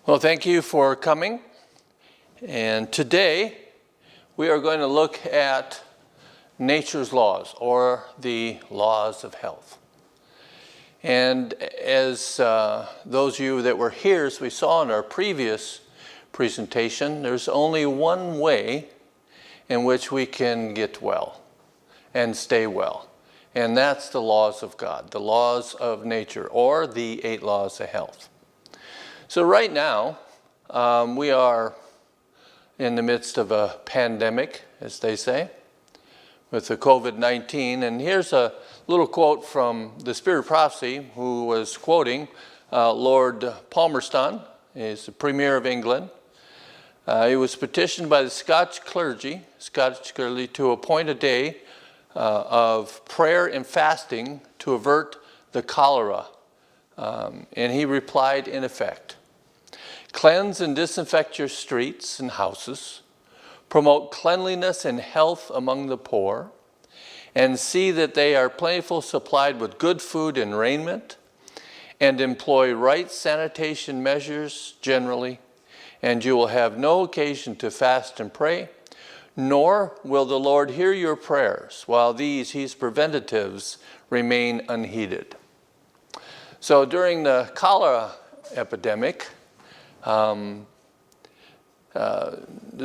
Well, thank you for coming. And today we are going to look at nature's laws, or the laws of health. And as those of you that were here, as we saw in our previous presentation, there's only one way in which we can get well and stay well. And that's the laws of God, the laws of nature, or the 8 laws of health. So right now, we are in the midst of a pandemic, as they say, with the COVID-19. And here's a little quote from the Spirit of Prophecy, who was quoting Lord Palmerston. He's the Premier of England. He was petitioned by the Scottish clergy to appoint a day of prayer and fasting to avert the cholera. And he replied in effect, "Cleanse and disinfect your streets and houses, promote cleanliness and health among the poor, and see that they are plentifully supplied with good food and raiment, and employ right sanitation measures generally, and you will have no occasion to fast and pray, nor will the Lord hear your prayers while his preventatives remain unheeded." So during the cholera epidemic, the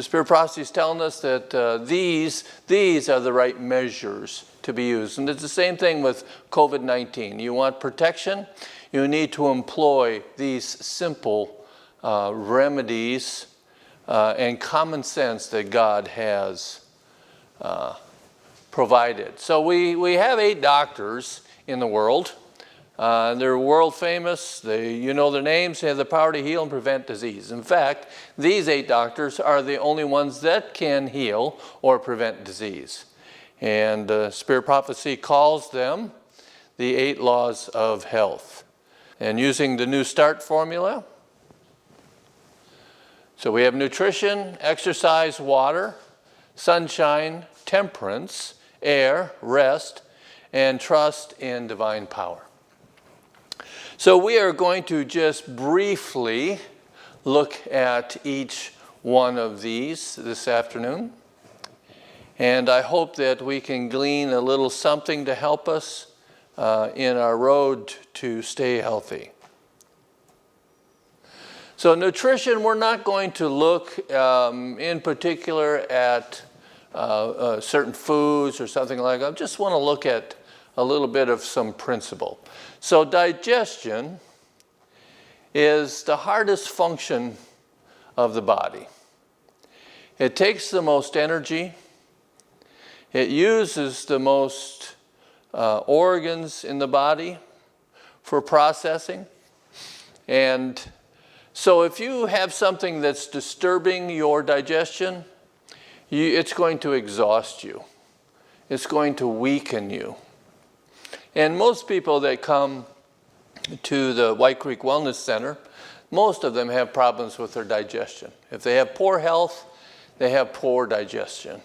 Spirit of Prophecy is telling us that these are the right measures to be used. And it's the same thing with COVID-19. You want protection, you need to employ these simple remedies and common sense that God has provided. So we have 8 doctors in the world. They're world famous. You know their names. They have the power to heal and prevent disease. In fact, these 8 doctors are the only ones that can heal or prevent disease. And Spirit Prophecy calls them the 8 laws of health. And using the New Start formula, so we have nutrition, exercise, water, sunshine, temperance, air, rest, and trust in divine power. So we are going to just briefly look at each one of these this afternoon. And I hope that we can glean a little something to help us in our road to stay healthy. So nutrition, we're not going to look in particular at certain foods or something like that. I just want to look at a little bit of some principle. So digestion is the hardest function of the body. It takes the most energy. It uses the most organs in the body for processing. And so if you have something that's disturbing your digestion, it's going to exhaust you. It's going to weaken you. And most people that come to the White Creek Wellness Center, most of them have problems with their digestion. If they have poor health, they have poor digestion.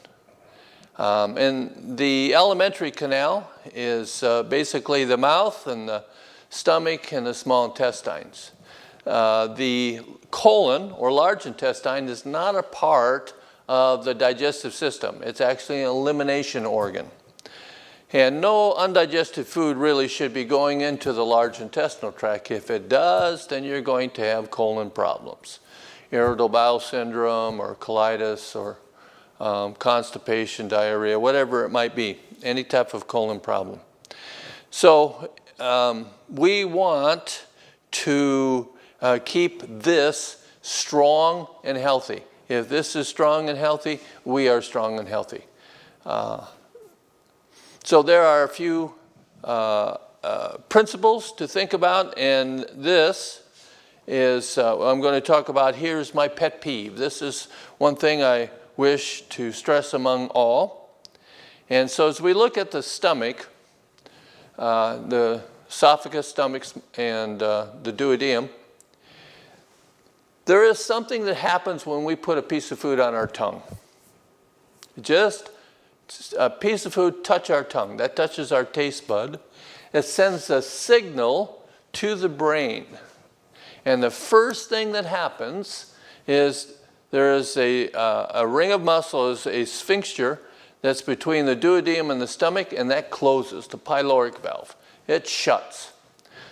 And the alimentary canal is basically the mouth and the stomach and the small intestines. The colon, or large intestine, is not a part of the digestive system. It's actually an elimination organ. And no undigested food really should be going into the large intestinal tract. If it does, then you're going to have colon problems. Irritable bowel syndrome, or colitis, or constipation, diarrhea, whatever it might be, any type of colon problem. So we want to keep this strong and healthy. If this is strong and healthy, we are strong and healthy. So there are a few principles to think about, and this is, I'm going to talk about, here's my pet peeve. This is one thing I wish to stress among all. And so as we look at the stomach, the esophagus, stomach, and the duodenum, there is something that happens when we put a piece of food on our tongue. Just a piece of food touch our tongue. That touches our taste bud. It sends a signal to the brain. And the first thing that happens is there is a ring of muscle, is a sphincter that's between the duodenum and the stomach, and that closes, the pyloric valve. It shuts.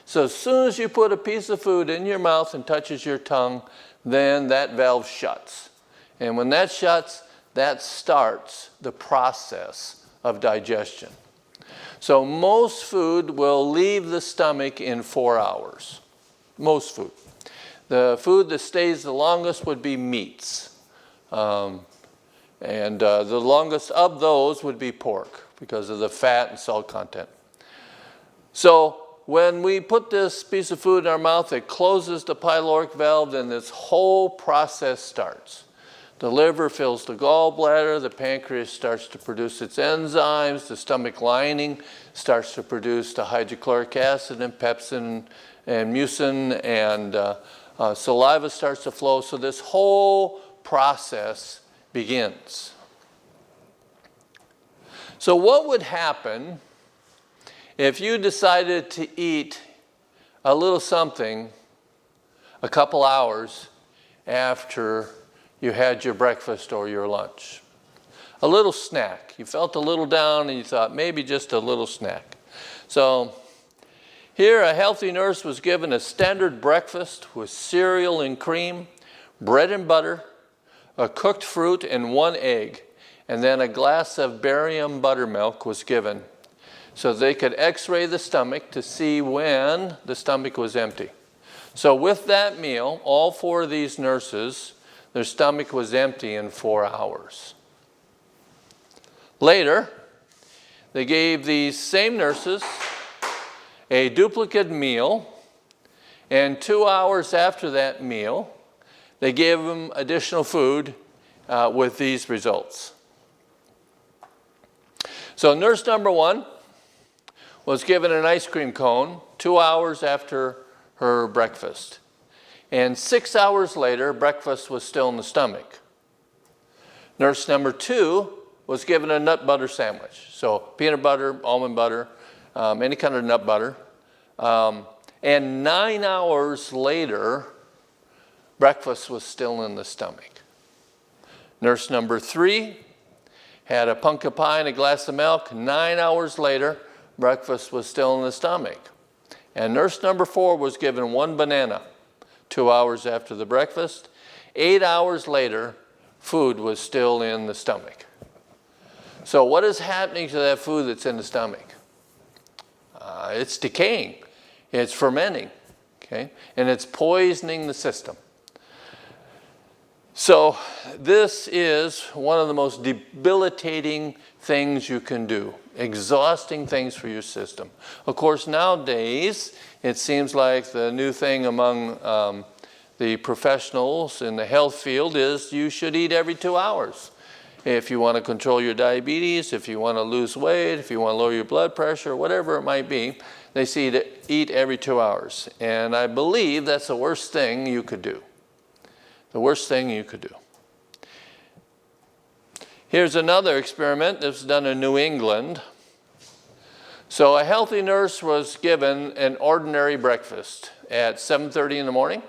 So as soon as you put a piece of food in your mouth and touches your tongue, then that valve shuts. And when that shuts, that starts the process of digestion. So most food will leave the stomach in 4 hours. Most food. The food that stays the longest would be meats. The longest of those would be pork because of the fat and salt content. So when we put this piece of food in our mouth, it closes the pyloric valve, and this whole process starts. The liver fills the gallbladder, the pancreas starts to produce its enzymes, the stomach lining starts to produce the hydrochloric acid and pepsin and mucin, and saliva starts to flow. So this whole process begins. So what would happen if you decided to eat a little something a couple hours after you had your breakfast or your lunch? A little snack. You felt a little down and you thought maybe just a little snack. So here a healthy nurse was given a standard breakfast with cereal and cream, bread and butter, a cooked fruit, and 1 egg. And then a glass of barium buttermilk was given so they could x-ray the stomach to see when the stomach was empty. So with that meal, all 4 of these nurses, their stomach was empty in 4 hours. Later, they gave these same nurses a duplicate meal, and 2 hours after that meal, they gave them additional food with these results. So nurse number 1 was given an ice cream cone 2 hours after her breakfast. And 6 hours later, breakfast was still in the stomach. Nurse number 2 was given a nut butter sandwich. So peanut butter, almond butter, any kind of nut butter. And 9 hours later, breakfast was still in the stomach. Nurse number 3 had a pumpkin pie and a glass of milk. 9 hours later, breakfast was still in the stomach. And nurse number 4 was given 1 banana 2 hours after the breakfast. 8 hours later, food was still in the stomach. So what is happening to that food that's in the stomach? It's decaying. It's fermenting. Okay? And it's poisoning the system. So this is one of the most debilitating things you can do, exhausting things for your system. Of course, nowadays, it seems like the new thing among the professionals in the health field is you should eat every 2 hours. If you want to control your diabetes, if you want to lose weight, if you want to lower your blood pressure, whatever it might be, they say to eat every 2 hours. And I believe that's the worst thing you could do. The worst thing you could do. Here's another experiment that was done in New England. So a healthy nurse was given an ordinary breakfast at 7:30 in the morning.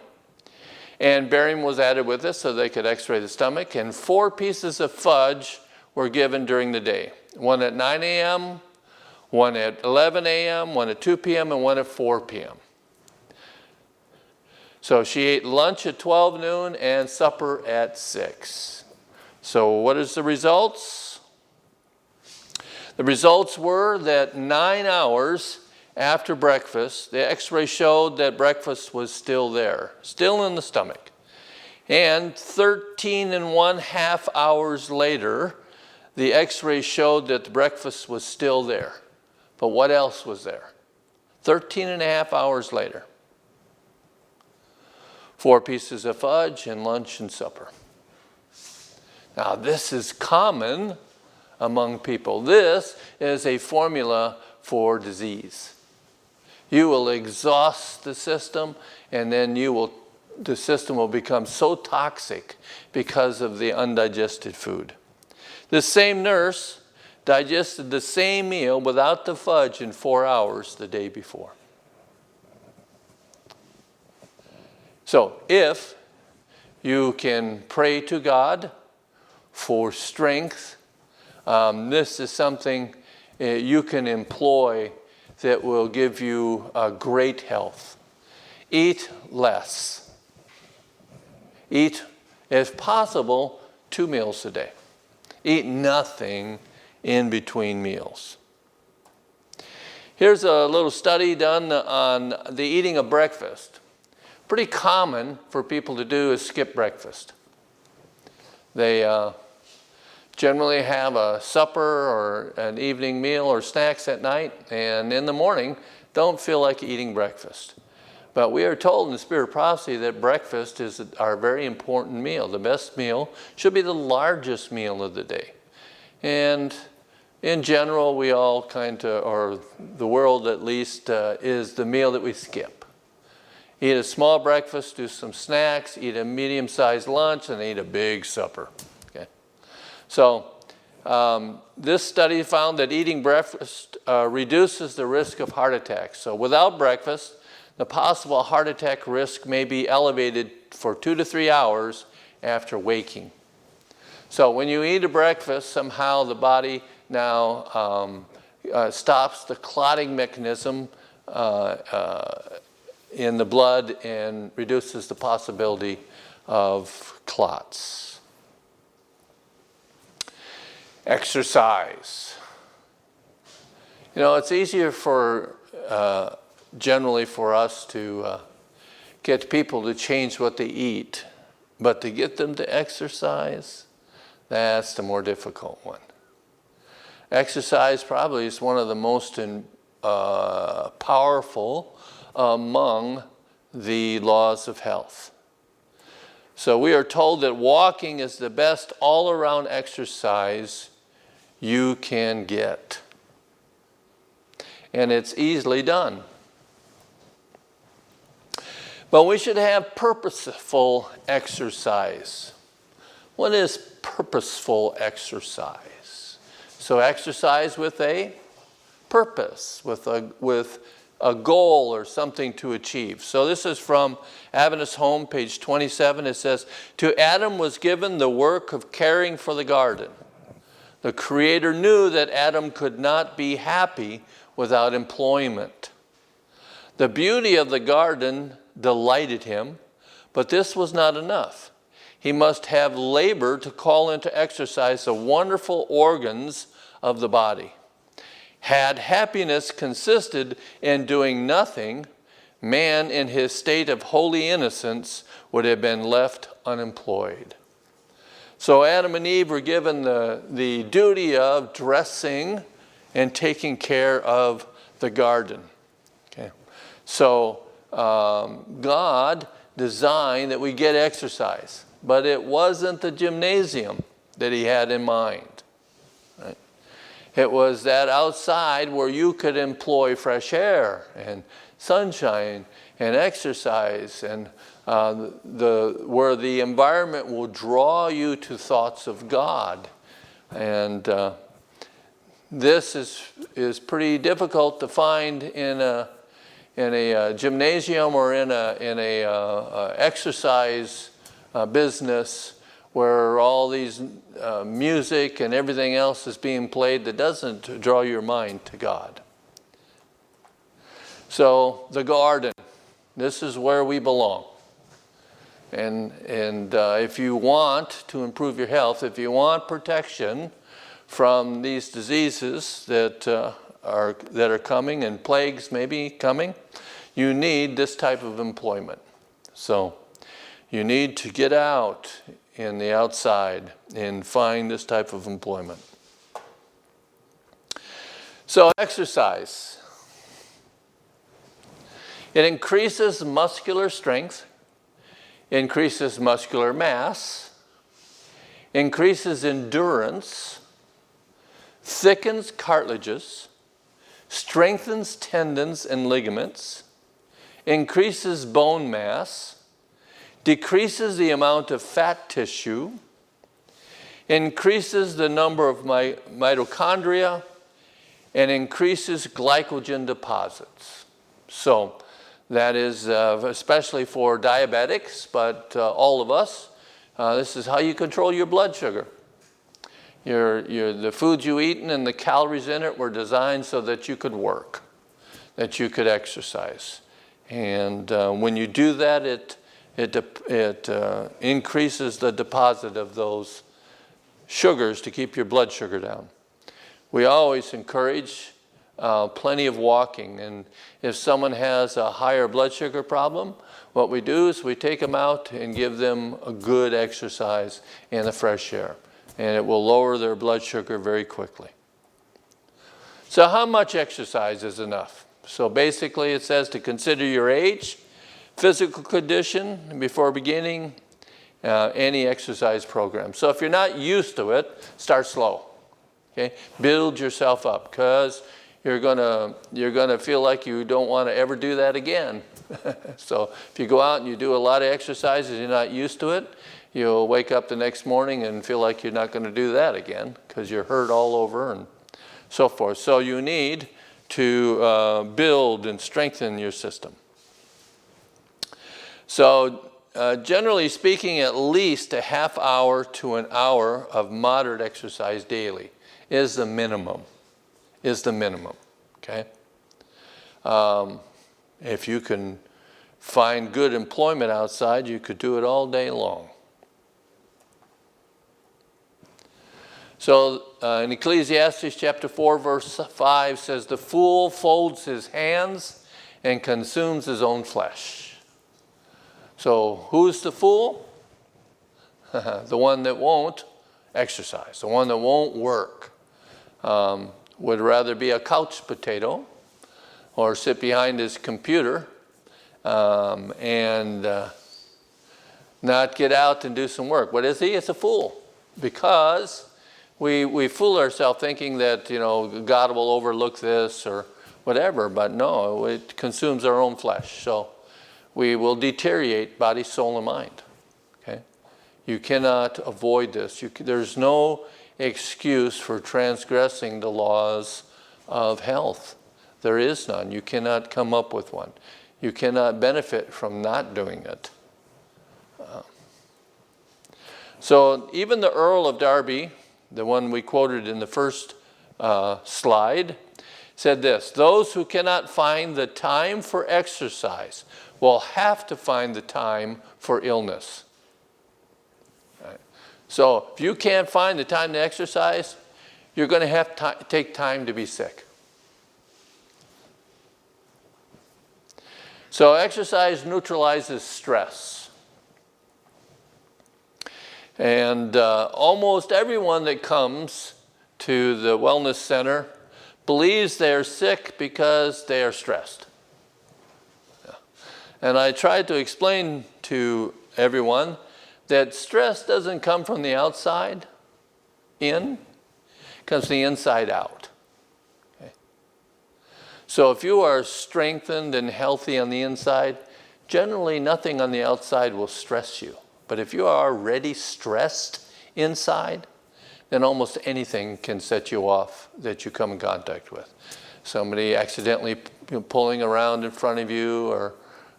And barium was added with it so they could x-ray the stomach. And 4 pieces of fudge were given during the day. 1 at 9 a.m., 1 at 11 a.m., 1 at 2 p.m., and 1 at 4 p.m. So she ate lunch at 12 noon and supper at 6. So what is the results? The results were that 9 hours after breakfast, the x-ray showed that breakfast was still there, still in the stomach. And 13.5 hours later, the x-ray showed that the breakfast was still there. But what else was there? 13.5 hours later. 4 pieces of fudge and lunch and supper. Now, this is common among people. This is a formula for disease. You will exhaust the system, and then the system will become so toxic because of the undigested food. This same nurse digested the same meal without the fudge in 4 hours the day before. So if you can pray to God for strength, this is something you can employ that will give you great health. Eat less. Eat, if possible, 2 meals a day. Eat nothing in between meals. Here's a little study done on the eating of breakfast. Pretty common for people to do is skip breakfast. They generally have a supper or an evening meal or snacks at night, and in the morning don't feel like eating breakfast. But we are told in the Spirit of Prophecy that breakfast is our very important meal. The best meal should be the largest meal of the day. And in general, we all or the world at least, is the meal that we skip. Eat a small breakfast, do some snacks, eat a medium-sized lunch, and eat a big supper. Okay? So this study found that eating breakfast reduces the risk of heart attacks. So without breakfast, the possible heart attack risk may be elevated for 2 to 3 hours after waking. So when you eat a breakfast, somehow the body now stops the clotting mechanism in the blood and reduces the possibility of clots. Exercise. You know, it's easier generally for us to get people to change what they eat, but to get them to exercise, that's the more difficult one. Exercise probably is one of the most powerful among the laws of health. So we are told that walking is the best all-around exercise you can get. And it's easily done. But we should have purposeful exercise. What is purposeful exercise? So exercise with a purpose, with a goal or something to achieve. So this is from Adventist Home, page 27. It says, "To Adam was given the work of caring for the garden. The Creator knew that Adam could not be happy without employment. The beauty of the garden delighted him, but this was not enough. He must have labor to call into exercise the wonderful organs of the body. Had happiness consisted in doing nothing, man in his state of holy innocence would have been left unemployed." So Adam and Eve were given the duty of dressing and taking care of the garden. Okay. So God designed that we get exercise, but it wasn't the gymnasium that he had in mind. Right? It was that outside where you could employ fresh air and sunshine and exercise, and where the environment will draw you to thoughts of God. And this is pretty difficult to find in a gymnasium or in a exercise business where all these music and everything else is being played that doesn't draw your mind to God. So the garden, this is where we belong. And if you want to improve your health, if you want protection from these diseases that are coming and plagues maybe coming, you need this type of employment. So you need to get out in the outside and find this type of employment. So exercise. It increases muscular strength, increases muscular mass, increases endurance, thickens cartilages, strengthens tendons and ligaments, increases bone mass, decreases the amount of fat tissue, increases the number of mitochondria, and increases glycogen deposits. So That is especially for diabetics, but all of us. This is how you control your blood sugar. The foods you eat and the calories in it were designed so that you could work, that you could exercise. And when you do that, it increases the deposit of those sugars to keep your blood sugar down. We always encourage plenty of walking. And if someone has a higher blood sugar problem, what we do is we take them out and give them a good exercise in the fresh air. And it will lower their blood sugar very quickly. So how much exercise is enough? So basically it says to consider your age, physical condition before beginning any exercise program. So if you're not used to it, start slow. Okay? Build yourself up, because you're gonna feel like you don't want to ever do that again. So if you go out and you do a lot of exercises, you're not used to it, you'll wake up the next morning and feel like you're not going to do that again because you're hurt all over and so forth. So you need to build and strengthen your system. So generally speaking, at least a half hour to an hour of moderate exercise daily is the minimum. Okay? If you can find good employment outside, you could do it all day long. So in Ecclesiastes chapter 4, verse 5 says, "The fool folds his hands and consumes his own flesh." So who's the fool? The one that won't exercise, the one that won't work. Would rather be a couch potato or sit behind his computer and not get out and do some work. What is he? It's a fool, because we fool ourselves thinking that, God will overlook this or whatever, but no, it consumes our own flesh. So we will deteriorate body, soul, and mind. Okay? You cannot avoid this. There's no excuse for transgressing the laws of health. There is none. You cannot come up with one. You cannot benefit from not doing it. So even the Earl of Derby, the one we quoted in the first slide, said this: "Those who cannot find the time for exercise will have to find the time for illness." Right. So if you can't find the time to exercise, you're going to have to take time to be sick. So exercise neutralizes stress. And almost everyone that comes to the wellness center believes they're sick because they are stressed. Yeah. And I tried to explain to everyone that stress doesn't come from the outside in, it comes from the inside out. Okay. So if you are strengthened and healthy on the inside, generally nothing on the outside will stress you. But if you are already stressed inside, then almost anything can set you off that you come in contact with. Somebody accidentally pulling around in front of you, or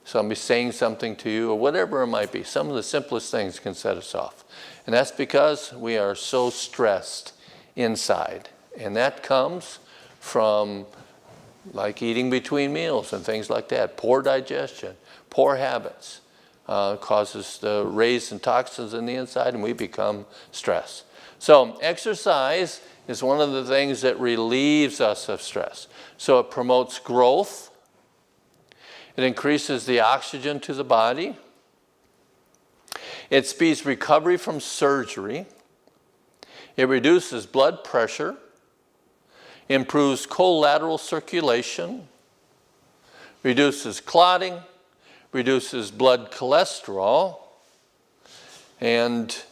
somebody saying something to you, or whatever it might be. Some of the simplest things can set us off. And that's because we are so stressed inside. And that comes from like eating between meals and things like that. Poor digestion, poor habits. Causes the raise in toxins in the inside, and we become stressed. So exercise is one of the things that relieves us of stress. So it promotes growth. It increases the oxygen to the body. It speeds recovery from surgery. It reduces blood pressure. Improves collateral circulation. Reduces clotting. Reduces blood cholesterol, and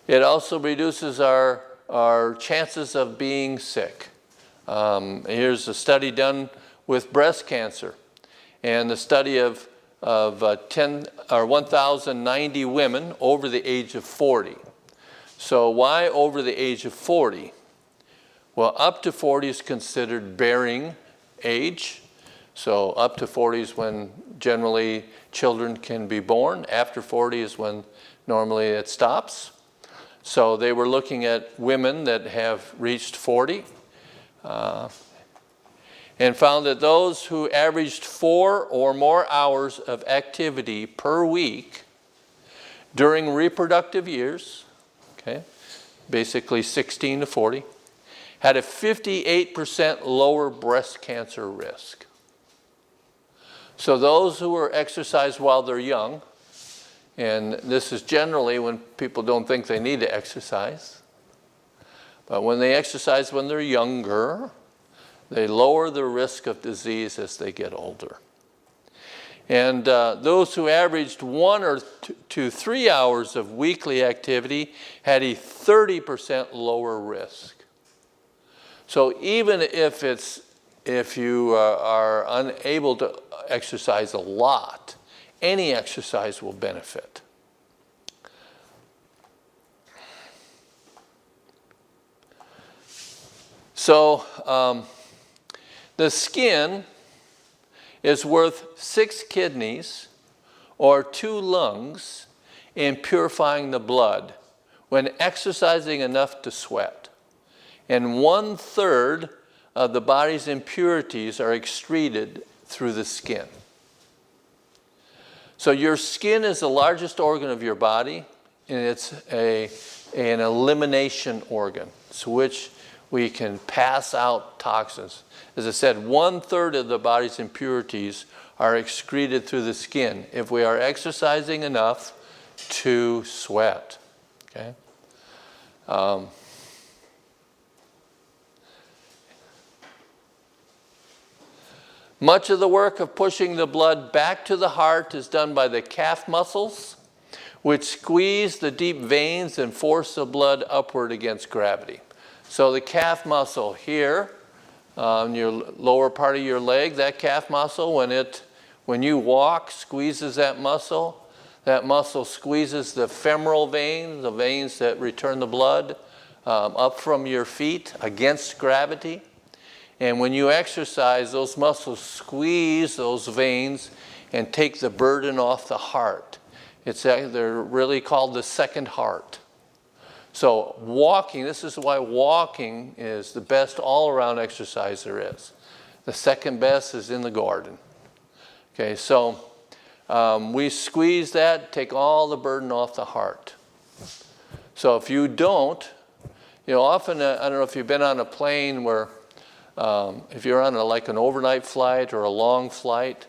it also reduces our chances of being sick. Here's a study done with breast cancer, and the study of 1,090 women over the age of 40. So why over the age of 40? Well, up to 40 is considered bearing age. So up to 40 is when generally children can be born. After 40 is when normally it stops. So they were looking at women that have reached 40 and found that those who averaged 4 or more hours of activity per week during reproductive years, okay, basically 16 to 40, had a 58% lower breast cancer risk. So those who are exercised while they're young, and this is generally when people don't think they need to exercise, but when they exercise when they're younger, they lower the risk of disease as they get older. And those who averaged 1 or 2 to 3 hours of weekly activity had a 30% lower risk. So even if you are unable to exercise a lot, any exercise will benefit. So the skin is worth 6 kidneys or 2 lungs in purifying the blood when exercising enough to sweat. And 1/3 of the body's impurities are excreted through the skin. So your skin is the largest organ of your body, and it's an elimination organ, so which we can pass out toxins. As I said, 1/3 of the body's impurities are excreted through the skin if we are exercising enough to sweat. Okay? Much of the work of pushing the blood back to the heart is done by the calf muscles, which squeeze the deep veins and force the blood upward against gravity. So the calf muscle here, on your lower part of your leg, that calf muscle, when you walk, squeezes that muscle. That muscle squeezes the femoral veins, the veins that return the blood up from your feet against gravity. And when you exercise, those muscles squeeze those veins and take the burden off the heart. They're really called the second heart. So walking, this is why walking is the best all-around exercise there is. The second best is in the garden. Okay, so we squeeze that, take all the burden off the heart. So if you don't, often, I don't know if you've been on a plane where if you're on like an overnight flight or a long flight,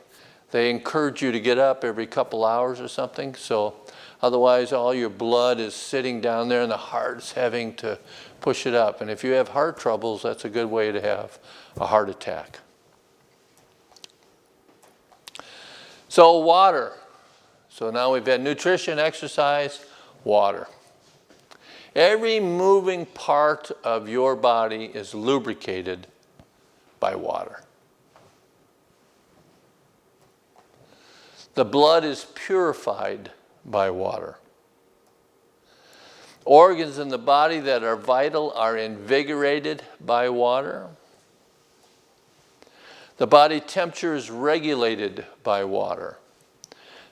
they encourage you to get up every couple hours or something. So otherwise, all your blood is sitting down there and the heart's having to push it up. And if you have heart troubles, that's a good way to have a heart attack. So water. So now we've had nutrition, exercise, water. Every moving part of your body is lubricated by water. The blood is purified by water. Organs in the body that are vital are invigorated by water. The body temperature is regulated by water.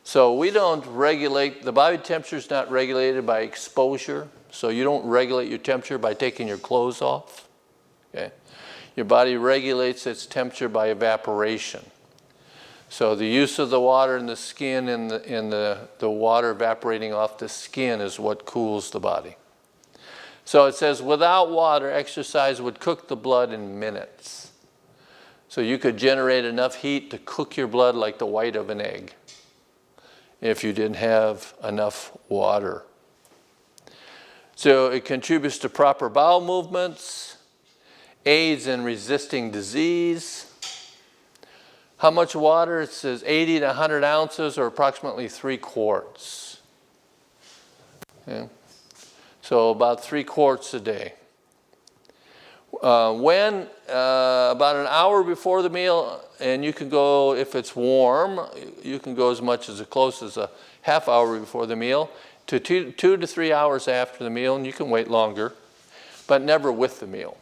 So we don't regulate, the body temperature is not regulated by exposure. So you don't regulate your temperature by taking your clothes off. Okay? Your body regulates its temperature by evaporation. So the use of the water in the skin and the water evaporating off the skin is what cools the body. So it says, without water, exercise would cook the blood in minutes. So you could generate enough heat to cook your blood like the white of an egg if you didn't have enough water. So it contributes to proper bowel movements, aids in resisting disease. How much water? It says 80 to 100 ounces, or approximately 3 quarts. Okay. So about 3 quarts a day. About an hour before the meal, and you can go, if it's warm, you can go as much as close as a half hour before the meal, to 2 to 3 hours after the meal, and you can wait longer, but never with the meal.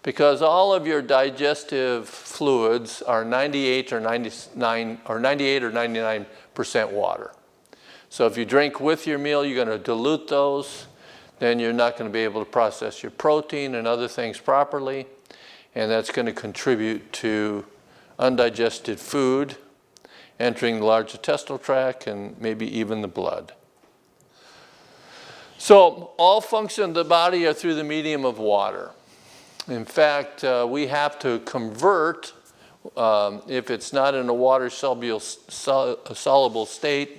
because all of your digestive fluids are 98 or 99% water. So if you drink with your meal, you're going to dilute those. Then you're not going to be able to process your protein and other things properly. And that's going to contribute to undigested food entering the large intestinal tract and maybe even the blood. So all functions of the body are through the medium of water. In fact, we have to convert, if it's not in a water soluble state,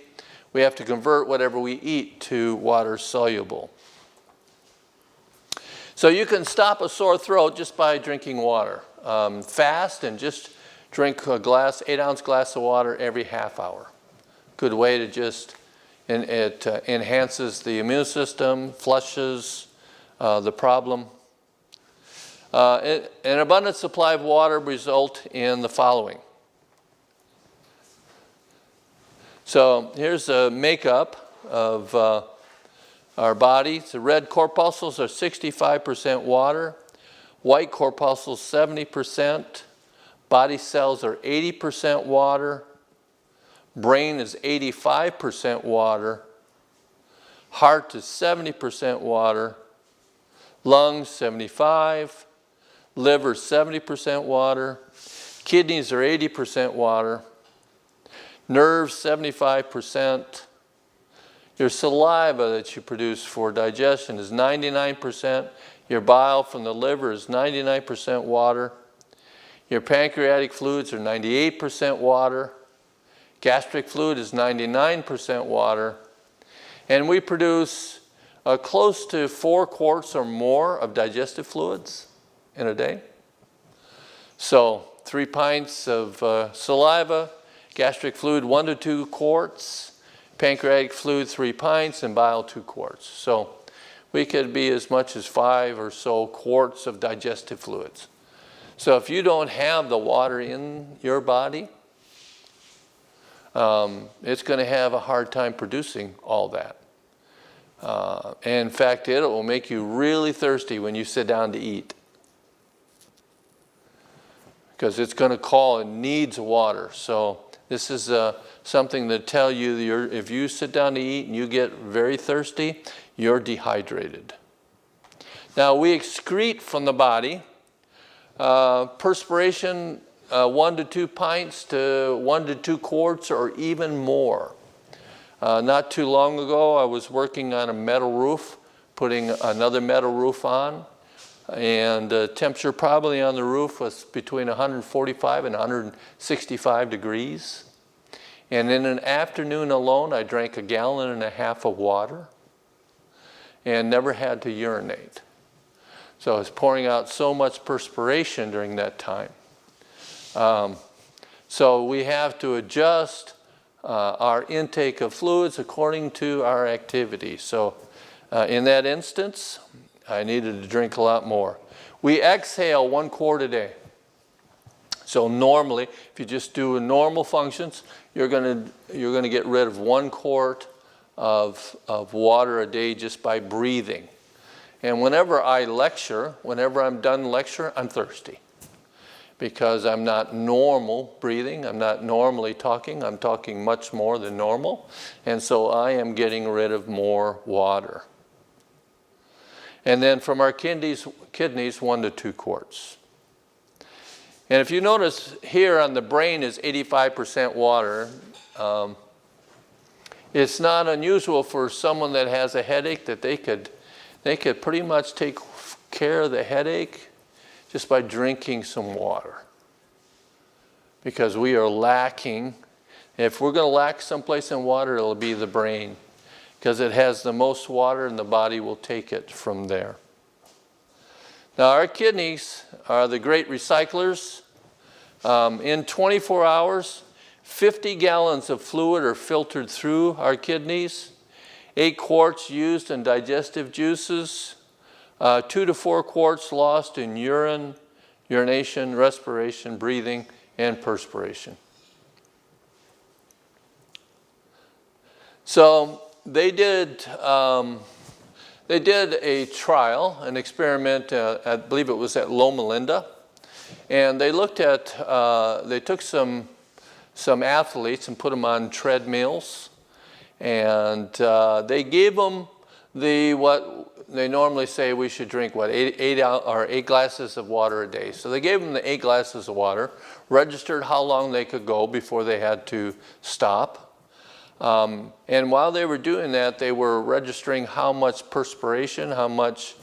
we have to convert whatever we eat to water soluble. So you can stop a sore throat just by drinking water. Fast and just drink a 8-ounce glass of water every half hour. Good way to just, and it enhances the immune system, flushes the problem. An abundant supply of water result in the following. So here's a makeup of our body. The red corpuscles are 65% water, white corpuscles 70%, body cells are 80% water, brain is 85% water, heart is 70% water, lungs 75%, liver 70% water, kidneys are 80% water, nerves 75%. Your saliva that you produce for digestion is 99%. Your bile from the liver is 99% water. Your pancreatic fluids are 98% water. Gastric fluid is 99% water. And we produce close to 4 quarts or more of digestive fluids in a day. So 3 pints of saliva, gastric fluid 1 to 2 quarts, pancreatic fluid 3 pints, and bile 2 quarts. So we could be as much as 5 or so quarts of digestive fluids. So if you don't have the water in your body, it's going to have a hard time producing all that. And in fact, it will make you really thirsty when you sit down to eat, because it's going to call, it needs water. So this is something to tell you that if you sit down to eat and you get very thirsty, you're dehydrated. Now we excrete from the body perspiration 1 to 2 pints to 1 to 2 quarts or even more. Not too long ago, I was working on a metal roof, putting another metal roof on, and the temperature probably on the roof was between 145 and 165 degrees. And in an afternoon alone, I drank 1.5 gallons of water and never had to urinate. So I was pouring out so much perspiration during that time. So we have to adjust our intake of fluids according to our activity. So in that instance, I needed to drink a lot more. We exhale 1 quart a day. So normally, if you just do normal functions, you're going to get rid of 1 quart of water a day just by breathing. And whenever I lecture, whenever I'm done lecture, I'm thirsty, because I'm not normal breathing. I'm not normally talking. I'm talking much more than normal. And so I am getting rid of more water. And then from our kidneys 1 to 2 quarts. And if you notice here on the brain is 85% water, it's not unusual for someone that has a headache that they could pretty much take care of the headache just by drinking some water. Because we are lacking. If we're going to lack someplace in water, it'll be the brain, because it has the most water and the body will take it from there. Now our kidneys are the great recyclers. In 24 hours, 50 gallons of fluid are filtered through our kidneys, 8 quarts used in digestive juices, 2 to 4 quarts lost in urine, urination, respiration, breathing, and perspiration. So they did they did a trial, an experiment, I believe it was at Loma Linda, and they looked at, they took some athletes and put them on treadmills, and they gave them what they normally say we should drink, what, 8 glasses of water a day. So they gave them the 8 glasses of water, registered how long they could go before they had to stop. And while they were doing that, they were registering how much perspiration, how much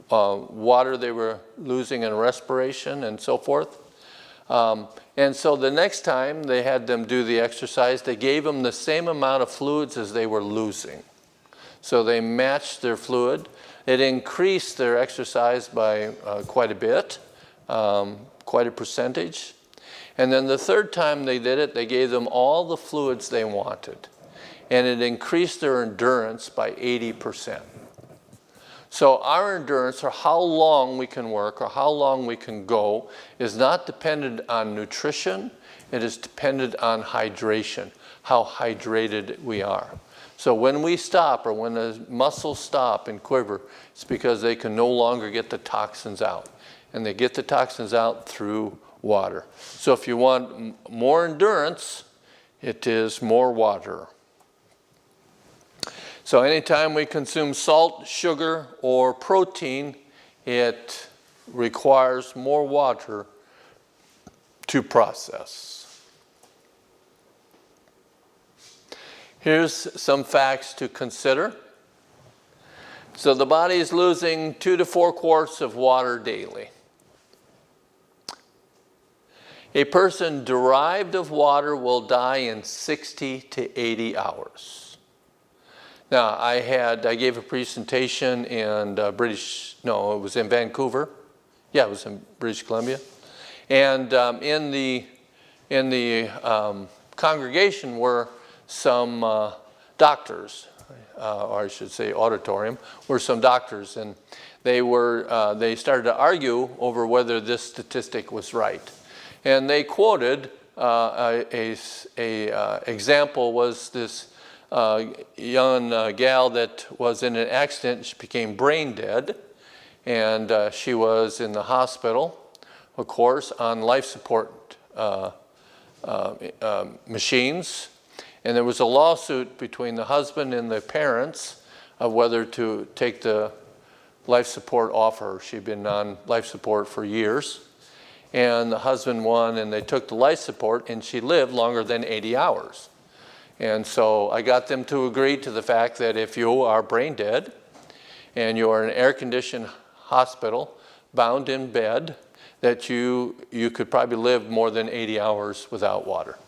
water they were losing in respiration and so forth. And so the next time they had them do the exercise, they gave them the same amount of fluids as they were losing. So they matched their fluid. It increased their exercise by quite a bit, quite a percentage. And then the third time they did it, they gave them all the fluids they wanted. And it increased their endurance by 80%. So our endurance, or how long we can work, or how long we can go, is not dependent on nutrition. It is dependent on hydration, how hydrated we are. So when we stop, or when the muscles stop and quiver, it's because they can no longer get the toxins out. And they get the toxins out through water. So if you want more endurance, it is more water. So anytime we consume salt, sugar, or protein, it requires more water to process. Here's some facts to consider. So the body is losing 2 to 4 quarts of water daily. A person deprived of water will die in 60 to 80 hours. Now, I gave a presentation in it was in Vancouver. Yeah, it was in British Columbia. And in the congregation were some doctors, or I should say auditorium, were some doctors, and they started to argue over whether this statistic was right. And they quoted a example was this young gal that was in an accident. She became brain dead, and she was in the hospital, of course, on life support machines. And there was a lawsuit between the husband and the parents of whether to take the life support off her. She'd been on life support for years. And the husband won, and they took the life support, and she lived longer than 80 hours. And so I got them to agree to the fact that if you are brain dead and you are in an air-conditioned hospital, bound in bed, that you could probably live more than 80 hours without water.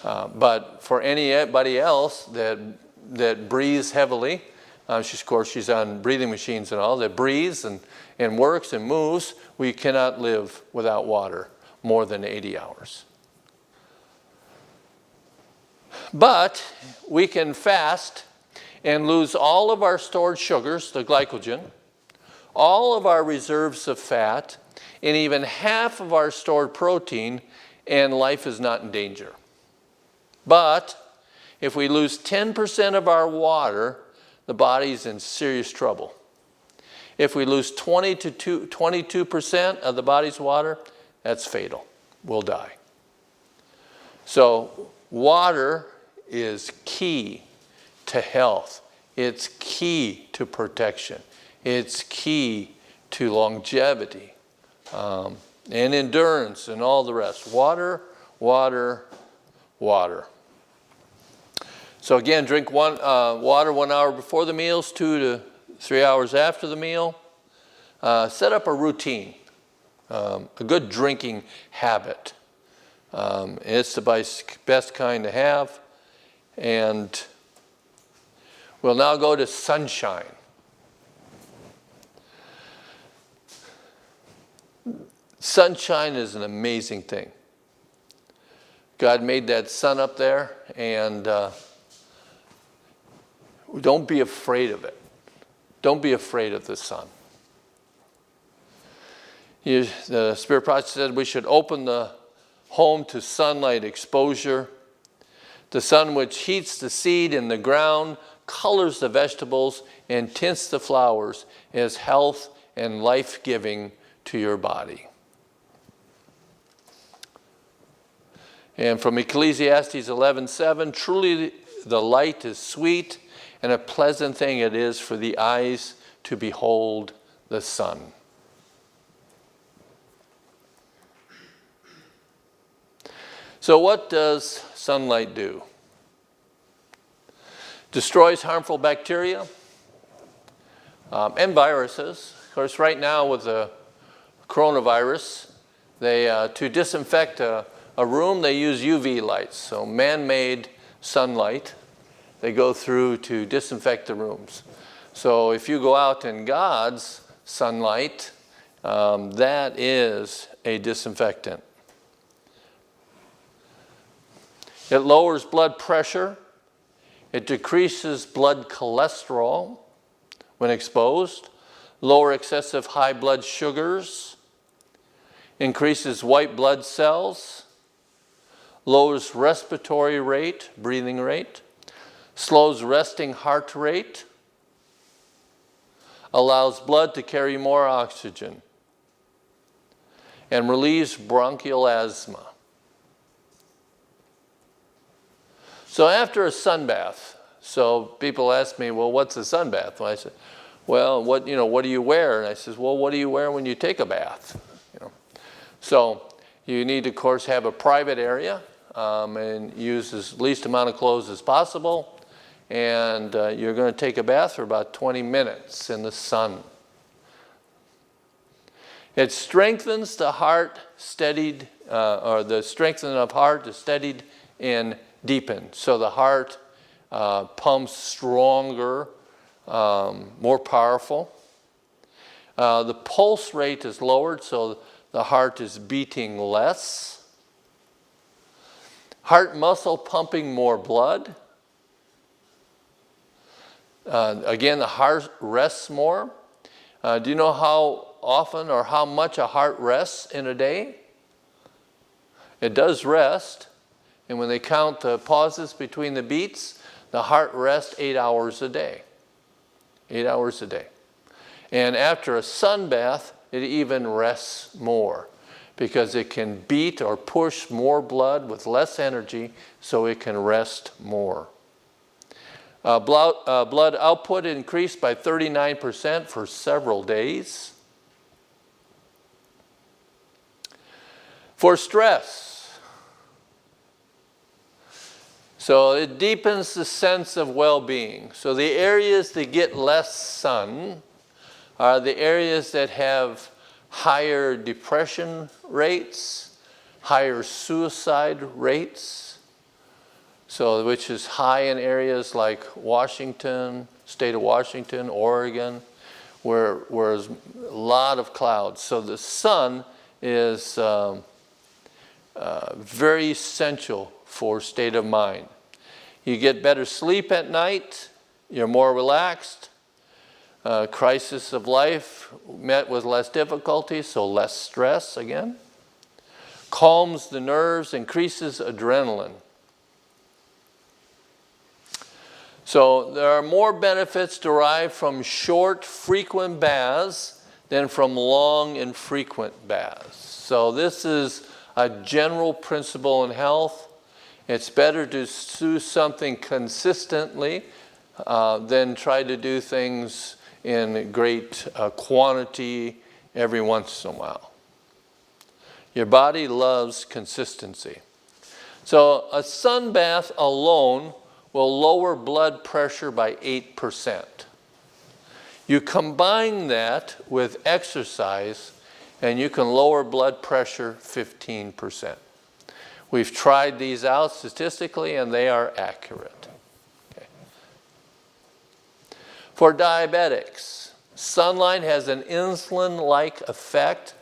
But for anybody else that breathes heavily, of course she's on breathing machines and all, that breathes and works and moves, we cannot live without water more than 80 hours. But we can fast and lose all of our stored sugars, the glycogen, all of our reserves of fat, and even half of our stored protein, and life is not in danger. But if we lose 10% of our water, the body's in serious trouble. If we lose 20 to 22% of the body's water, that's fatal. We'll die. So water is key to health. It's key to protection. It's key to longevity and endurance and all the rest. Water, water, water. So again, drink water 1 hour before the meals, 2 to 3 hours after the meal. Set up a routine, a good drinking habit. It's the best kind to have. And we'll now go to sunshine. Sunshine is an amazing thing. God made that sun up there, and don't be afraid of it. Don't be afraid of the sun. The Spirit Prophet said we should open the home to sunlight exposure. The sun which heats the seed in the ground colors the vegetables, and tints the flowers is health and life-giving to your body. And from Ecclesiastes 11:7, truly the light is sweet, and a pleasant thing it is for the eyes to behold the sun. So what does sunlight do? Destroys harmful bacteria and viruses. Of course, right now with the coronavirus, to disinfect a room, they use UV lights, so man-made sunlight. They go through to disinfect the rooms. So if you go out in God's sunlight, that is a disinfectant. It lowers blood pressure. It decreases blood cholesterol when exposed, lower excessive high blood sugars, increases white blood cells, lowers respiratory rate, breathing rate, slows resting heart rate, allows blood to carry more oxygen, and relieves bronchial asthma. So after a sunbath, so people ask me, well, what's a sunbath? And I said, well, what do you wear? And I says, well, what do you wear when you take a bath? So you need to, of course, have a private area and use as least amount of clothes as possible. And you're going to take a bath for about 20 minutes in the sun. It strengthens the heart, or the strengthening of heart is steadied and deepened. So the heart pumps stronger, more powerful. The pulse rate is lowered, so the heart is beating less. Heart muscle pumping more blood. Again, the heart rests more. Do you know how often or how much a heart rests in a day? It does rest. And when they count the pauses between the beats, the heart rests 8 hours a day. 8 hours a day. And after a sun bath, it even rests more because it can beat or push more blood with less energy so it can rest more. Blood output increased by 39% for several days. For stress, so it deepens the sense of well-being. So the areas that get less sun are the areas that have higher depression rates, higher suicide rates, so which is high in areas like Washington, state of Washington, Oregon, where there's a lot of clouds. So the sun is very essential for state of mind. You get better sleep at night, you're more relaxed, crisis of life met with less difficulty, so less stress again. Calms the nerves, increases adrenaline. So there are more benefits derived from short, frequent baths than from long, infrequent baths. So this is a general principle in health. It's better to do something consistently than try to do things in great quantity every once in a while. Your body loves consistency. So a sun bath alone will lower blood pressure by 8%. You combine that with exercise and you can lower blood pressure 15%. We've tried these out statistically and they are accurate. Okay. For diabetics, sunlight has an insulin-like effect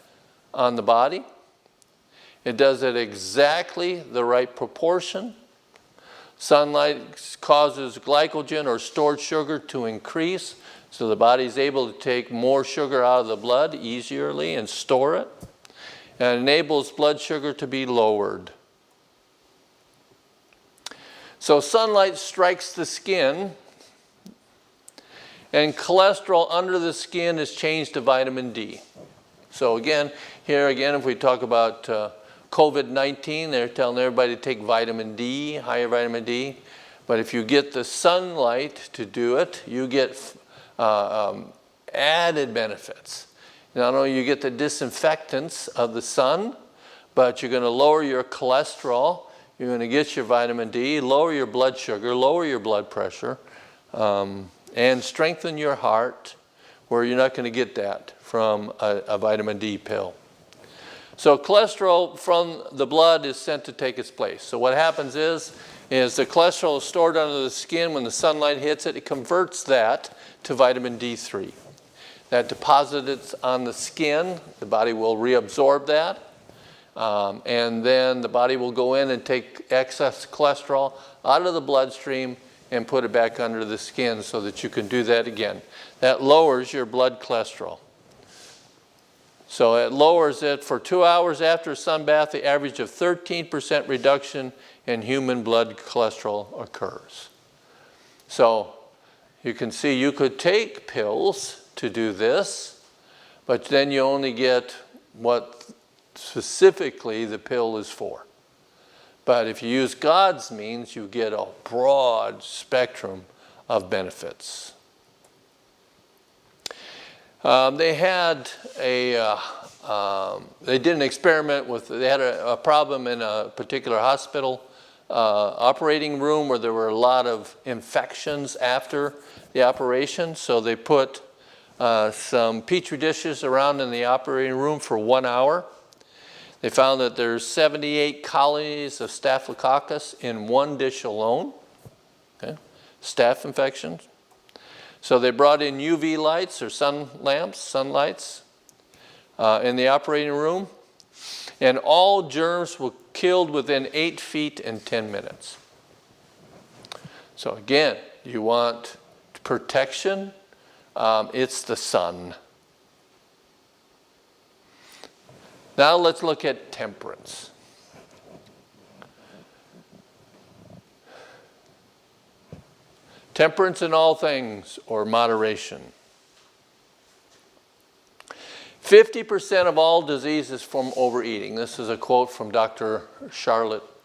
on the body. It does it exactly the right proportion. Sunlight causes glycogen or stored sugar to increase, so the body is able to take more sugar out of the blood easierly and store it. And it enables blood sugar to be lowered. So sunlight strikes the skin, And cholesterol under the skin is changed to vitamin D. So again, here again, if we talk about COVID-19, they're telling everybody to take vitamin D, higher vitamin D. But if you get the sunlight to do it, you get added benefits. Not only you get the disinfectants of the sun, but you're going to lower your cholesterol, you're going to get your vitamin D, lower your blood sugar, lower your blood pressure, and strengthen your heart, where you're not going to get that from a vitamin D pill. So cholesterol from the blood is sent to take its place. So what happens is the cholesterol is stored under the skin. When the sunlight hits it, it converts that to vitamin D3. That deposits on the skin. The body will reabsorb that. And then the body will go in and take excess cholesterol out of the bloodstream and put it back under the skin so that you can do that again. That lowers your blood cholesterol. So it lowers it for 2 hours after a sunbath. The average of 13% reduction in human blood cholesterol occurs. So you can see you could take pills to do this, but then you only get what specifically the pill is for. But if you use God's means, you get a broad spectrum of benefits. They did an experiment they had a problem in a particular hospital operating room where there were a lot of infections after the operation. So they put some petri dishes around in the operating room for 1 hour. They found that there's 78 colonies of Staphylococcus in one dish alone, okay? Staph infections. So they brought in UV lights or sunlights in the operating room, and all germs were killed within 8 feet in 10 minutes. So again, you want protection, it's the sun. Now let's look at temperance. Temperance in all things, or moderation. 50% of all diseases from overeating. This is a quote from Dr.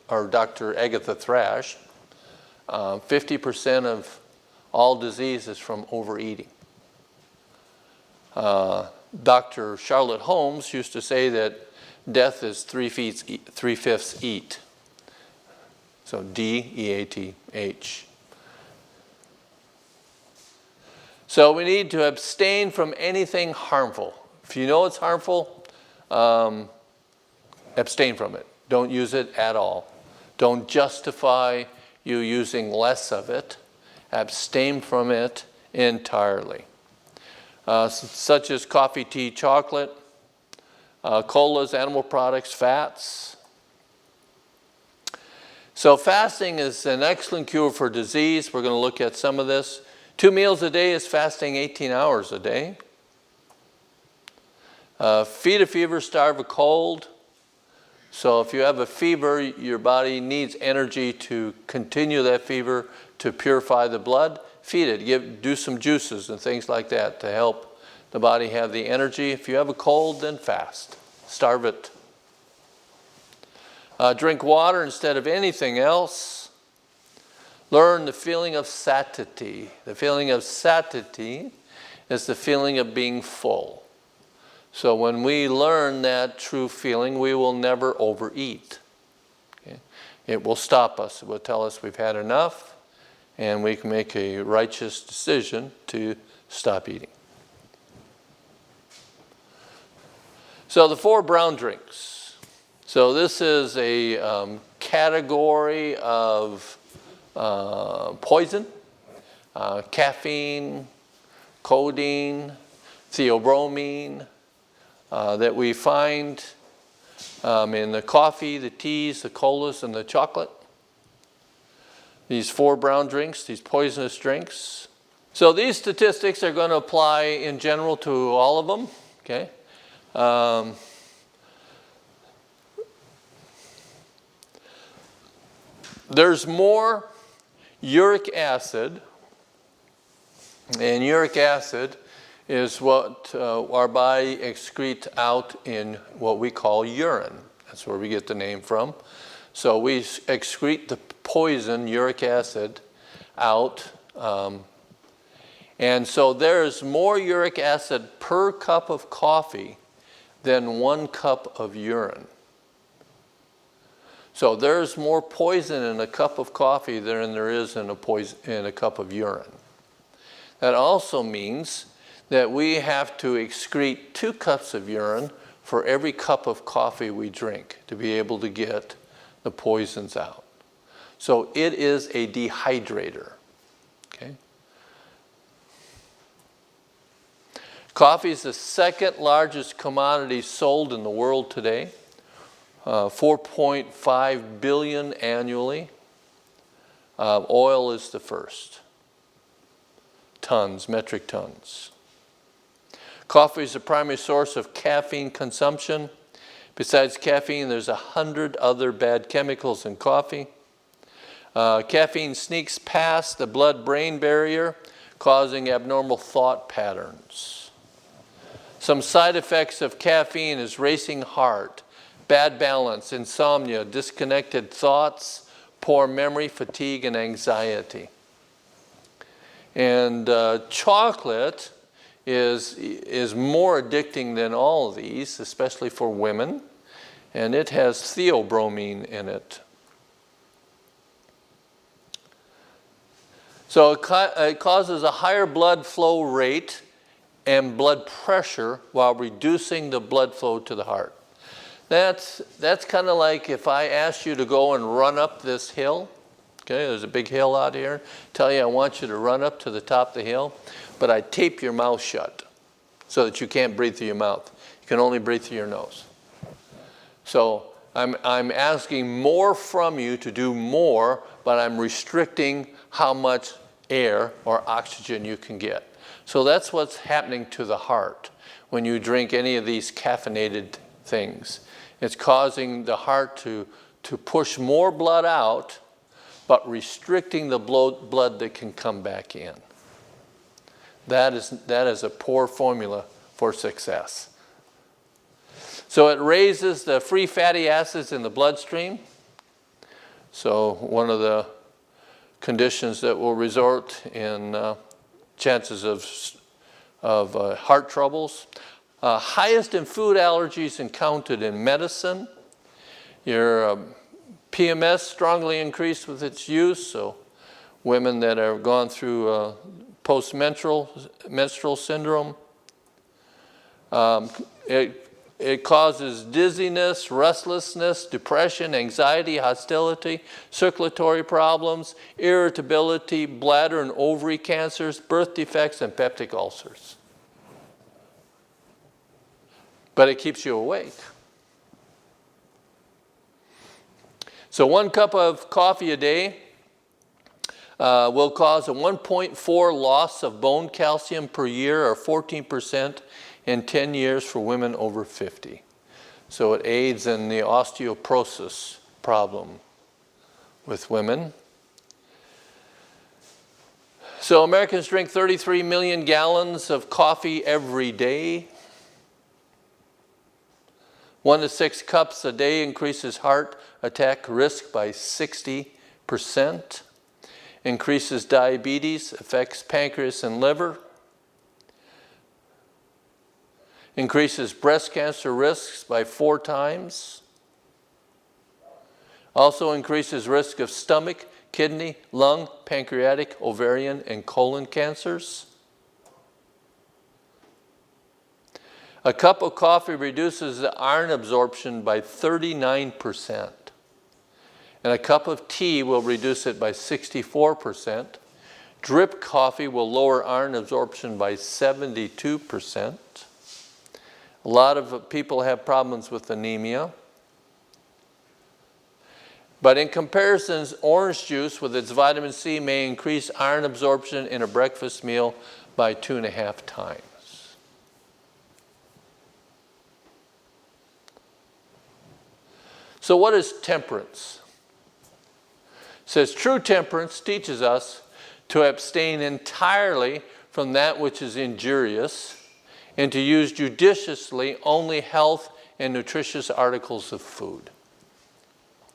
Agatha Thrash. 50% of all diseases from overeating. Dr. Charlotte Holmes used to say that death is 3/5 eat. So D-E-A-T-H. So we need to abstain from anything harmful. If you know it's harmful, abstain from it. Don't use it at all. Don't justify you using less of it. Abstain from it entirely. Such as coffee, tea, chocolate, colas, animal products, fats. So fasting is an excellent cure for disease. We're going to look at some of this. 2 meals a day is fasting 18 hours a day. Feed a fever, starve a cold. So if you have a fever, your body needs energy to continue that fever, to purify the blood. Feed it. Do some juices and things like that to help the body have the energy. If you have a cold, then fast. Starve it. Drink water instead of anything else. Learn the feeling of satiety. The feeling of satiety is the feeling of being full. So when we learn that true feeling, we will never overeat. Okay? It will stop us. It will tell us we've had enough, and we can make a righteous decision to stop eating. So the 4 brown drinks. So this is a category of poison, caffeine, codeine, theobromine, that we find in the coffee, the teas, the colas, and the chocolate. These 4 brown drinks, these poisonous drinks. So these statistics are going to apply in general to all of them. Okay. There's more uric acid And uric acid is what our body excretes out in what we call urine. That's where we get the name from. So we excrete the poison, uric acid, out. And so there's more uric acid per cup of coffee than 1 cup of urine. So there's more poison in a cup of coffee than there is in a cup of urine. That also means that we have to excrete 2 cups of urine for every cup of coffee we drink to be able to get the poisons out. So it is a dehydrator. Okay? Coffee is the second largest commodity sold in the world today. 4.5 billion annually. Oil is the first. Tons, metric tons. Coffee is the primary source of caffeine consumption. Besides caffeine, there's 100 other bad chemicals in coffee. Caffeine sneaks past the blood-brain barrier, causing abnormal thought patterns. Some side effects of caffeine is racing heart, bad balance, insomnia, disconnected thoughts, poor memory, fatigue, and anxiety. And chocolate is more addicting than all of these, especially for women, and it has theobromine in it. So it causes a higher blood flow rate and blood pressure while reducing the blood flow to the heart. That's kind of like if I asked you to go and run up this hill. Okay, there's a big hill out here. Tell you I want you to run up to the top of the hill, but I tape your mouth shut so that you can't breathe through your mouth. You can only breathe through your nose. So I'm asking more from you to do more, but I'm restricting how much air or oxygen you can get. So that's what's happening to the heart when you drink any of these caffeinated things. It's causing the heart to push more blood out, but restricting the blood that can come back in. That is a poor formula for success. So it raises the free fatty acids in the bloodstream. So one of the conditions that will result in chances of heart troubles. Highest in food allergies and counted in medicine. Your PMS strongly increased with its use, so women that have gone through menstrual syndrome. It causes dizziness, restlessness, depression, anxiety, hostility, circulatory problems, irritability, bladder and ovary cancers, birth defects, and peptic ulcers. But it keeps you awake. So 1 cup of coffee a day will cause a 1.4 loss of bone calcium per year, or 14% in 10 years for women over 50. So it aids in the osteoporosis problem with women. So Americans drink 33 million gallons of coffee every day. 1 to 6 cups a day increases heart attack risk by 60%, increases diabetes, affects pancreas and liver, increases breast cancer risks by 4 times, also increases risk of stomach, kidney, lung, pancreatic, ovarian, and colon cancers. A cup of coffee reduces the iron absorption by 39%. And a cup of tea will reduce it by 64%. Drip coffee will lower iron absorption by 72%. A lot of people have problems with anemia. But in comparison, orange juice with its vitamin C may increase iron absorption in a breakfast meal by 2.5 times. So what is temperance? It says true temperance teaches us to abstain entirely from that which is injurious, and to use judiciously only health and nutritious articles of food.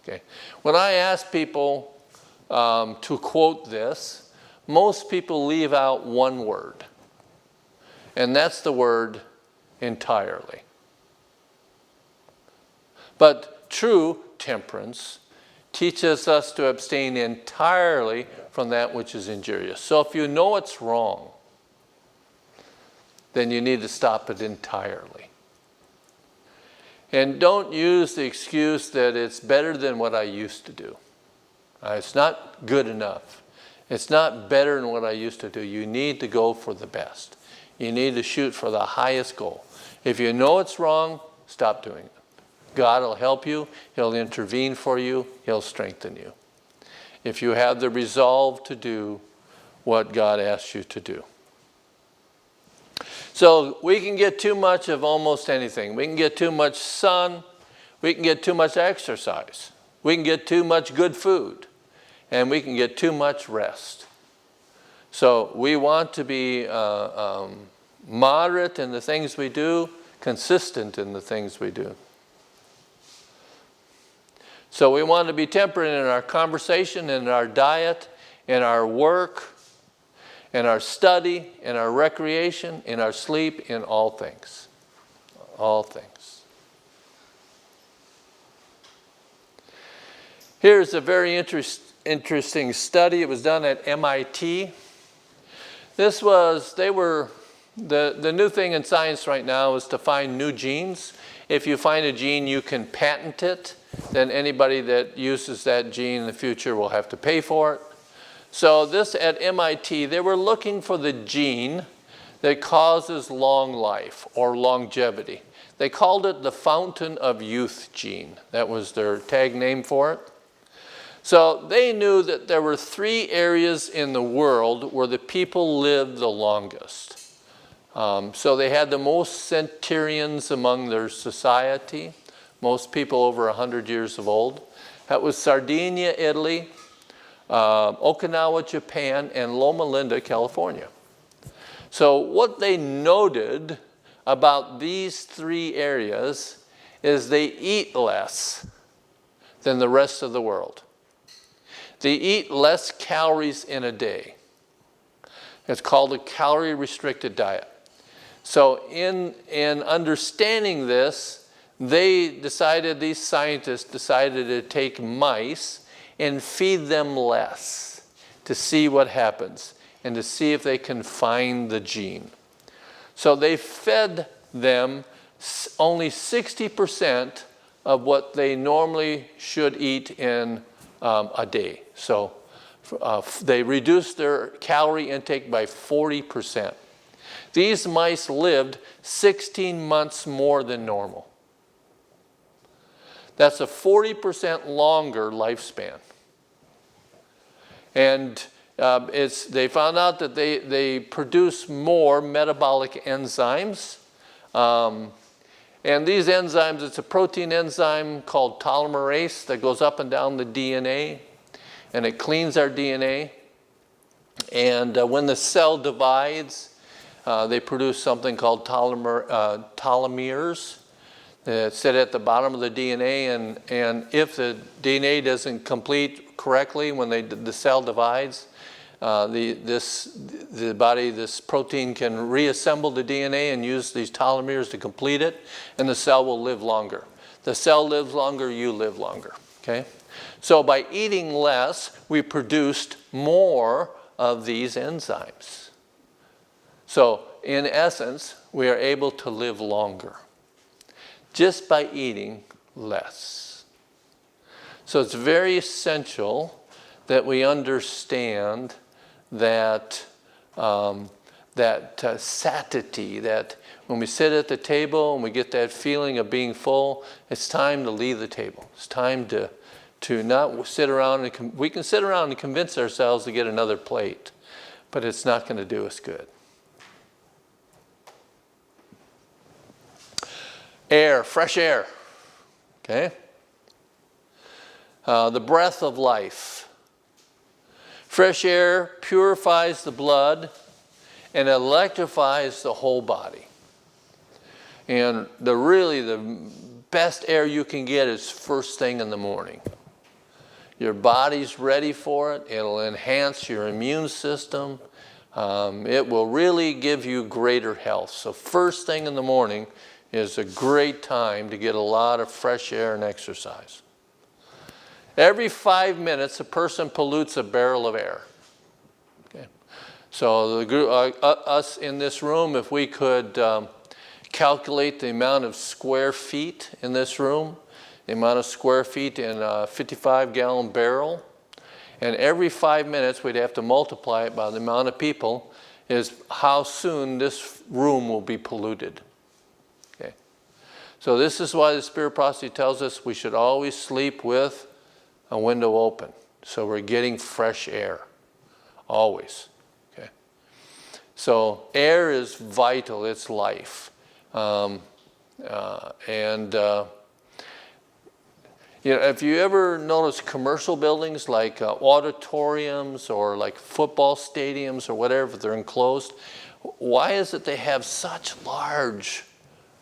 Okay. When I ask people to quote this, most people leave out one word, and that's the word entirely. But true temperance teaches us to abstain entirely from that which is injurious. So if you know it's wrong, then you need to stop it entirely. And don't use the excuse that it's better than what I used to do. It's not good enough. It's not better than what I used to do. You need to go for the best. You need to shoot for the highest goal. If you know it's wrong, stop doing it. God will help you. He'll intervene for you. He'll strengthen you. If you have the resolve to do what God asks you to do. So we can get too much of almost anything. We can get too much sun. We can get too much exercise. We can get too much good food. And we can get too much rest. So we want to be moderate in the things we do, consistent in the things we do. So we want to be temperate in our conversation, in our diet, in our work, in our study, in our recreation, in our sleep, in all things. All things. Here's a very interesting study. It was done at MIT. The new thing in science right now is to find new genes. If you find a gene, you can patent it. Then anybody that uses that gene in the future will have to pay for it. So this at MIT, they were looking for the gene that causes long life or longevity. They called it the fountain of youth gene. That was their tag name for it. So they knew that there were 3 areas in the world where the people lived the longest. So they had the most centurions among their society, most people over 100 years of old. That was Sardinia, Italy, Okinawa, Japan, and Loma Linda, California. So what they noted about these 3 areas is they eat less than the rest of the world. They eat less calories in a day. It's called a calorie-restricted diet. So in understanding this, these scientists decided to take mice and feed them less to see what happens and to see if they can find the gene. So they fed them only 60% of what they normally should eat in a day. So they reduced their calorie intake by 40%. These mice lived 16 months more than normal. That's a 40% longer lifespan. And they found out that they produce more metabolic enzymes. And these enzymes, it's a protein enzyme called telomerase that goes up and down the DNA. And it cleans our DNA. And when the cell divides, they produce something called telomeres that sit at the bottom of the DNA. And if the DNA doesn't complete correctly when the cell divides, this protein can reassemble the DNA and use these telomeres to complete it, and the cell will live longer. The cell lives longer, you live longer. Okay? So by eating less, we produced more of these enzymes. So in essence, we are able to live longer just by eating less. So it's very essential that we understand that satiety, that when we sit at the table and we get that feeling of being full, it's time to leave the table. It's time to not sit around we can sit around and convince ourselves to get another plate, but it's not going to do us good. Air, fresh air, okay? The breath of life. Fresh air purifies the blood and electrifies the whole body. And the best air you can get is first thing in the morning. Your body's ready for it. It'll enhance your immune system. It will really give you greater health. So first thing in the morning is a great time to get a lot of fresh air and exercise. Every 5 minutes, a person pollutes a barrel of air. Okay. So us in this room, if we could calculate the amount of square feet in this room, the amount of square feet in a 55-gallon barrel, and every 5 minutes we'd have to multiply it by the amount of people, is how soon this room will be polluted. Okay. So this is why the Spirit Prophecy tells us we should always sleep with a window open. So we're getting fresh air, always. Okay. So air is vital, it's life. If you ever notice commercial buildings like auditoriums or like football stadiums or whatever, they're enclosed, why is it they have such large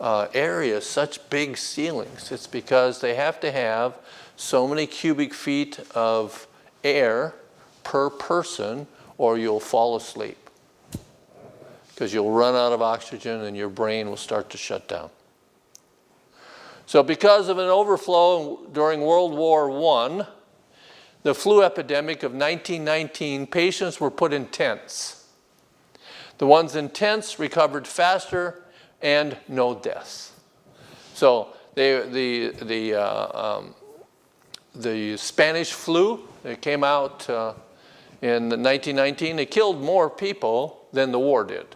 areas, such big ceilings? It's because they have to have so many cubic feet of air per person or you'll fall asleep. Because you'll run out of oxygen and your brain will start to shut down. So because of an overflow during World War I, the flu epidemic of 1919, patients were put in tents. The ones in tents recovered faster and no deaths. So the Spanish flu, it came out in 1919, it killed more people than the war did.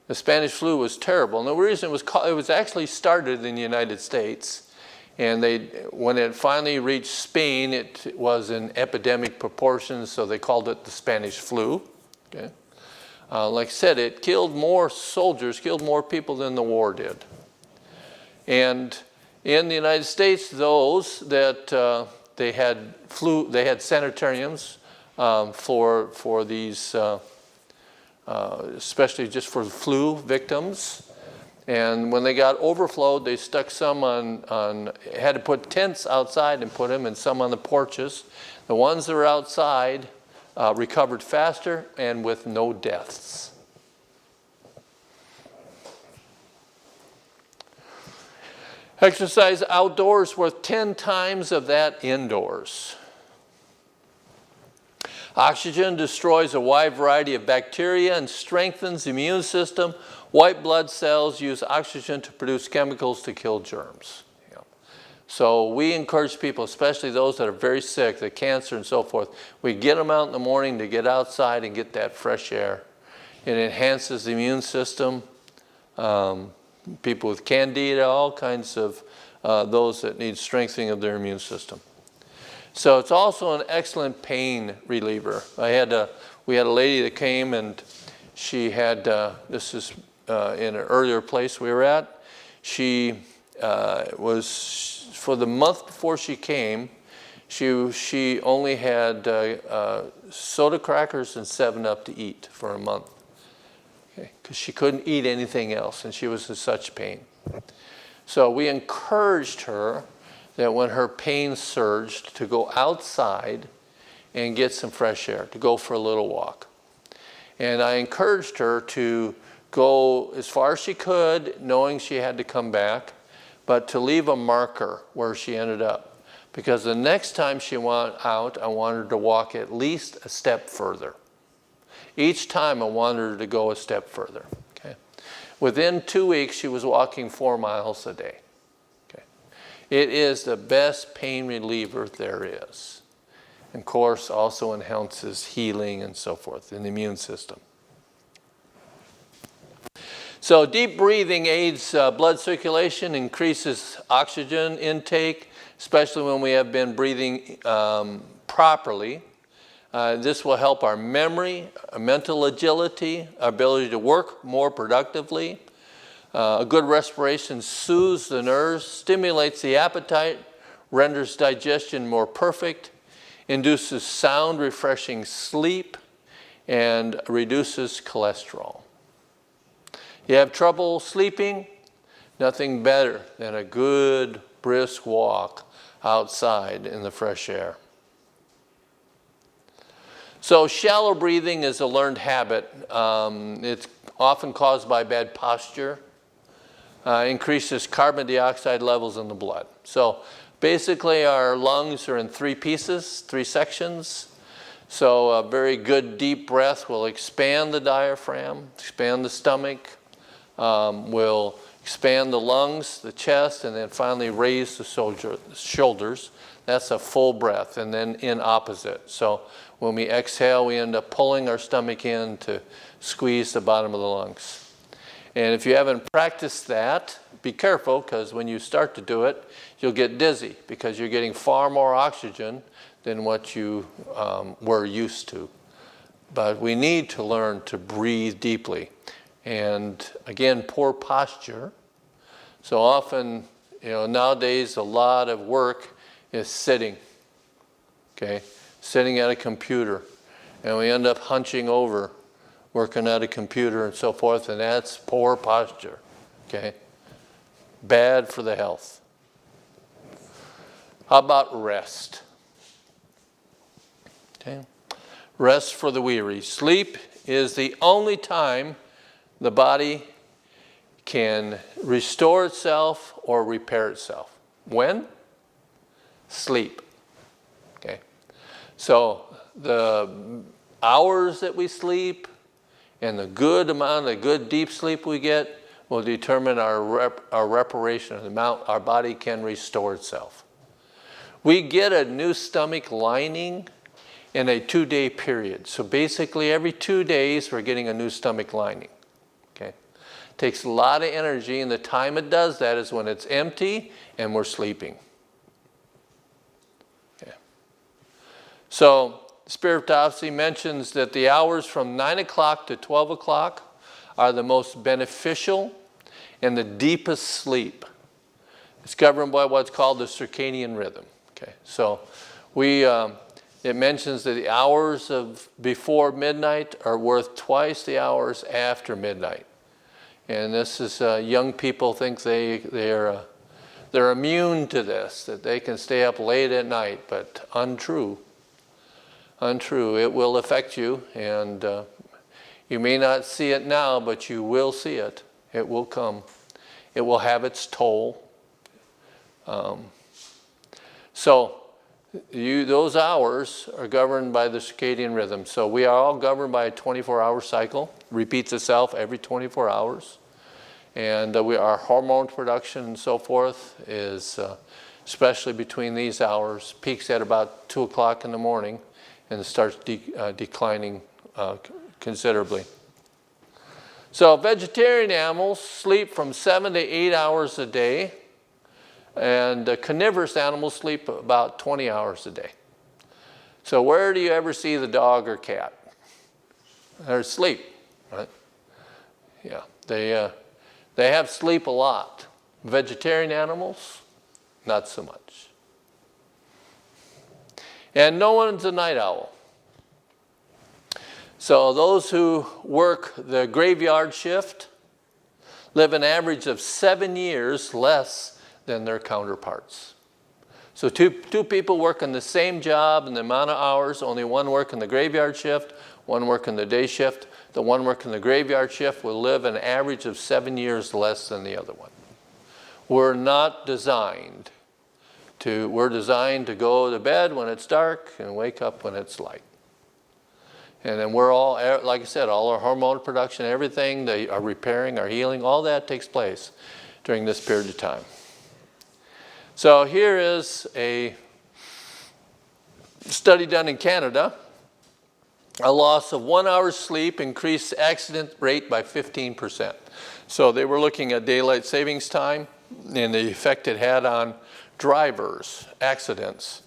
The Spanish flu was terrible, and the reason it was actually started in the United States, and when it finally reached Spain, it was in epidemic proportions, so they called it the Spanish flu. Okay? Like I said, it killed more soldiers, killed more people than the war did. And in the United States, those that they had sanitariums for these. Especially just for flu victims. And when they got overflowed, they stuck some had to put tents outside and put them, and some on the porches. The ones that were outside recovered faster and with no deaths. Exercise outdoors worth 10 times of that indoors. Oxygen destroys a wide variety of bacteria and strengthens the immune system. White blood cells use oxygen to produce chemicals to kill germs. Yeah. So we encourage people, especially those that are very sick, the cancer and so forth, we get them out in the morning to get outside and get that fresh air. It enhances the immune system. People with candida, all kinds of those that need strengthening of their immune system. So it's also an excellent pain reliever. We had a lady that came, and she had, this is in an earlier place we were at, she was, for the month before she came, she only had soda crackers and 7-Up to eat for a month. Because she couldn't eat anything else, and she was in such pain. So we encouraged her that when her pain surged, to go outside and get some fresh air, to go for a little walk. And I encouraged her to go as far as she could, knowing she had to come back, but to leave a marker where she ended up. Because the next time she went out, I wanted her to walk at least a step further. Each time I wanted her to go a step further. Okay? Within 2 weeks, she was walking 4 miles a day. It is the best pain reliever there is. And of course, also enhances healing and so forth in the immune system. So deep breathing aids blood circulation, increases oxygen intake, especially when we have been breathing properly. This will help our memory, our mental agility, our ability to work more productively. A good respiration soothes the nerves, stimulates the appetite, renders digestion more perfect, induces sound, refreshing sleep, and reduces cholesterol. You have trouble sleeping? Nothing better than a good brisk walk outside in the fresh air. So shallow breathing is a learned habit. It's often caused by bad posture. Increases carbon dioxide levels in the blood. So basically our lungs are in three pieces, three sections. So a very good deep breath will expand the diaphragm, expand the stomach, will expand the lungs, the chest, and then finally raise the shoulders. That's a full breath, and then in opposite. So when we exhale, we end up pulling our stomach in to squeeze the bottom of the lungs. And if you haven't practiced that, be careful, because when you start to do it, you'll get dizzy because you're getting far more oxygen than what you were used to. But we need to learn to breathe deeply. And again, poor posture. So often, nowadays a lot of work is sitting, okay? Sitting at a computer. And we end up hunching over, working at a computer and so forth, and that's poor posture, okay? Bad for the health. How about rest? Okay. Rest for the weary. Sleep is the only time the body can restore itself or repair itself. When? Sleep. Okay. So the hours that we sleep and the good amount of good deep sleep we get will determine our reparation, the amount our body can restore itself. We get a new stomach lining in a 2-day period. So basically every 2 days we're getting a new stomach lining. Okay? Takes a lot of energy, and the time it does that is when it's empty and we're sleeping. Okay. So Spiritopsy mentions that the hours from 9 o'clock to 12 o'clock are the most beneficial and the deepest sleep. It's governed by what's called the Circadian Rhythm. Okay, so it mentions that the hours of before midnight are worth twice the hours after midnight. And this is young people think they're immune to this, that they can stay up late at night, but untrue. Untrue. It will affect you, and you may not see it now, but you will see it. It will come. It will have its toll. Those hours are governed by the circadian rhythm. So we are all governed by a 24-hour cycle. Repeats itself every 24 hours. And our hormone production and so forth is, especially between these hours, peaks at about 2 o'clock in the morning and starts declining considerably. So vegetarian animals sleep from 7 to 8 hours a day. And carnivorous animals sleep about 20 hours a day. So where do you ever see the dog or cat? They're asleep, right? Yeah, they have sleep a lot. Vegetarian animals, not so much. And no one's a night owl. So those who work the graveyard shift live an average of 7 years less than their counterparts. So two people working the same job and the amount of hours, only one working the graveyard shift, one working the day shift. The one working the graveyard shift will live an average of 7 years less than the other one. We're designed to go to bed when it's dark and wake up when it's light. And then we're all, like I said, all our hormone production, everything, our repairing, our healing, all that takes place during this period of time. So here is a study done in Canada. A loss of 1 hour's sleep increased accident rate by 15%. So they were looking at daylight savings time and the effect it had on drivers, accidents,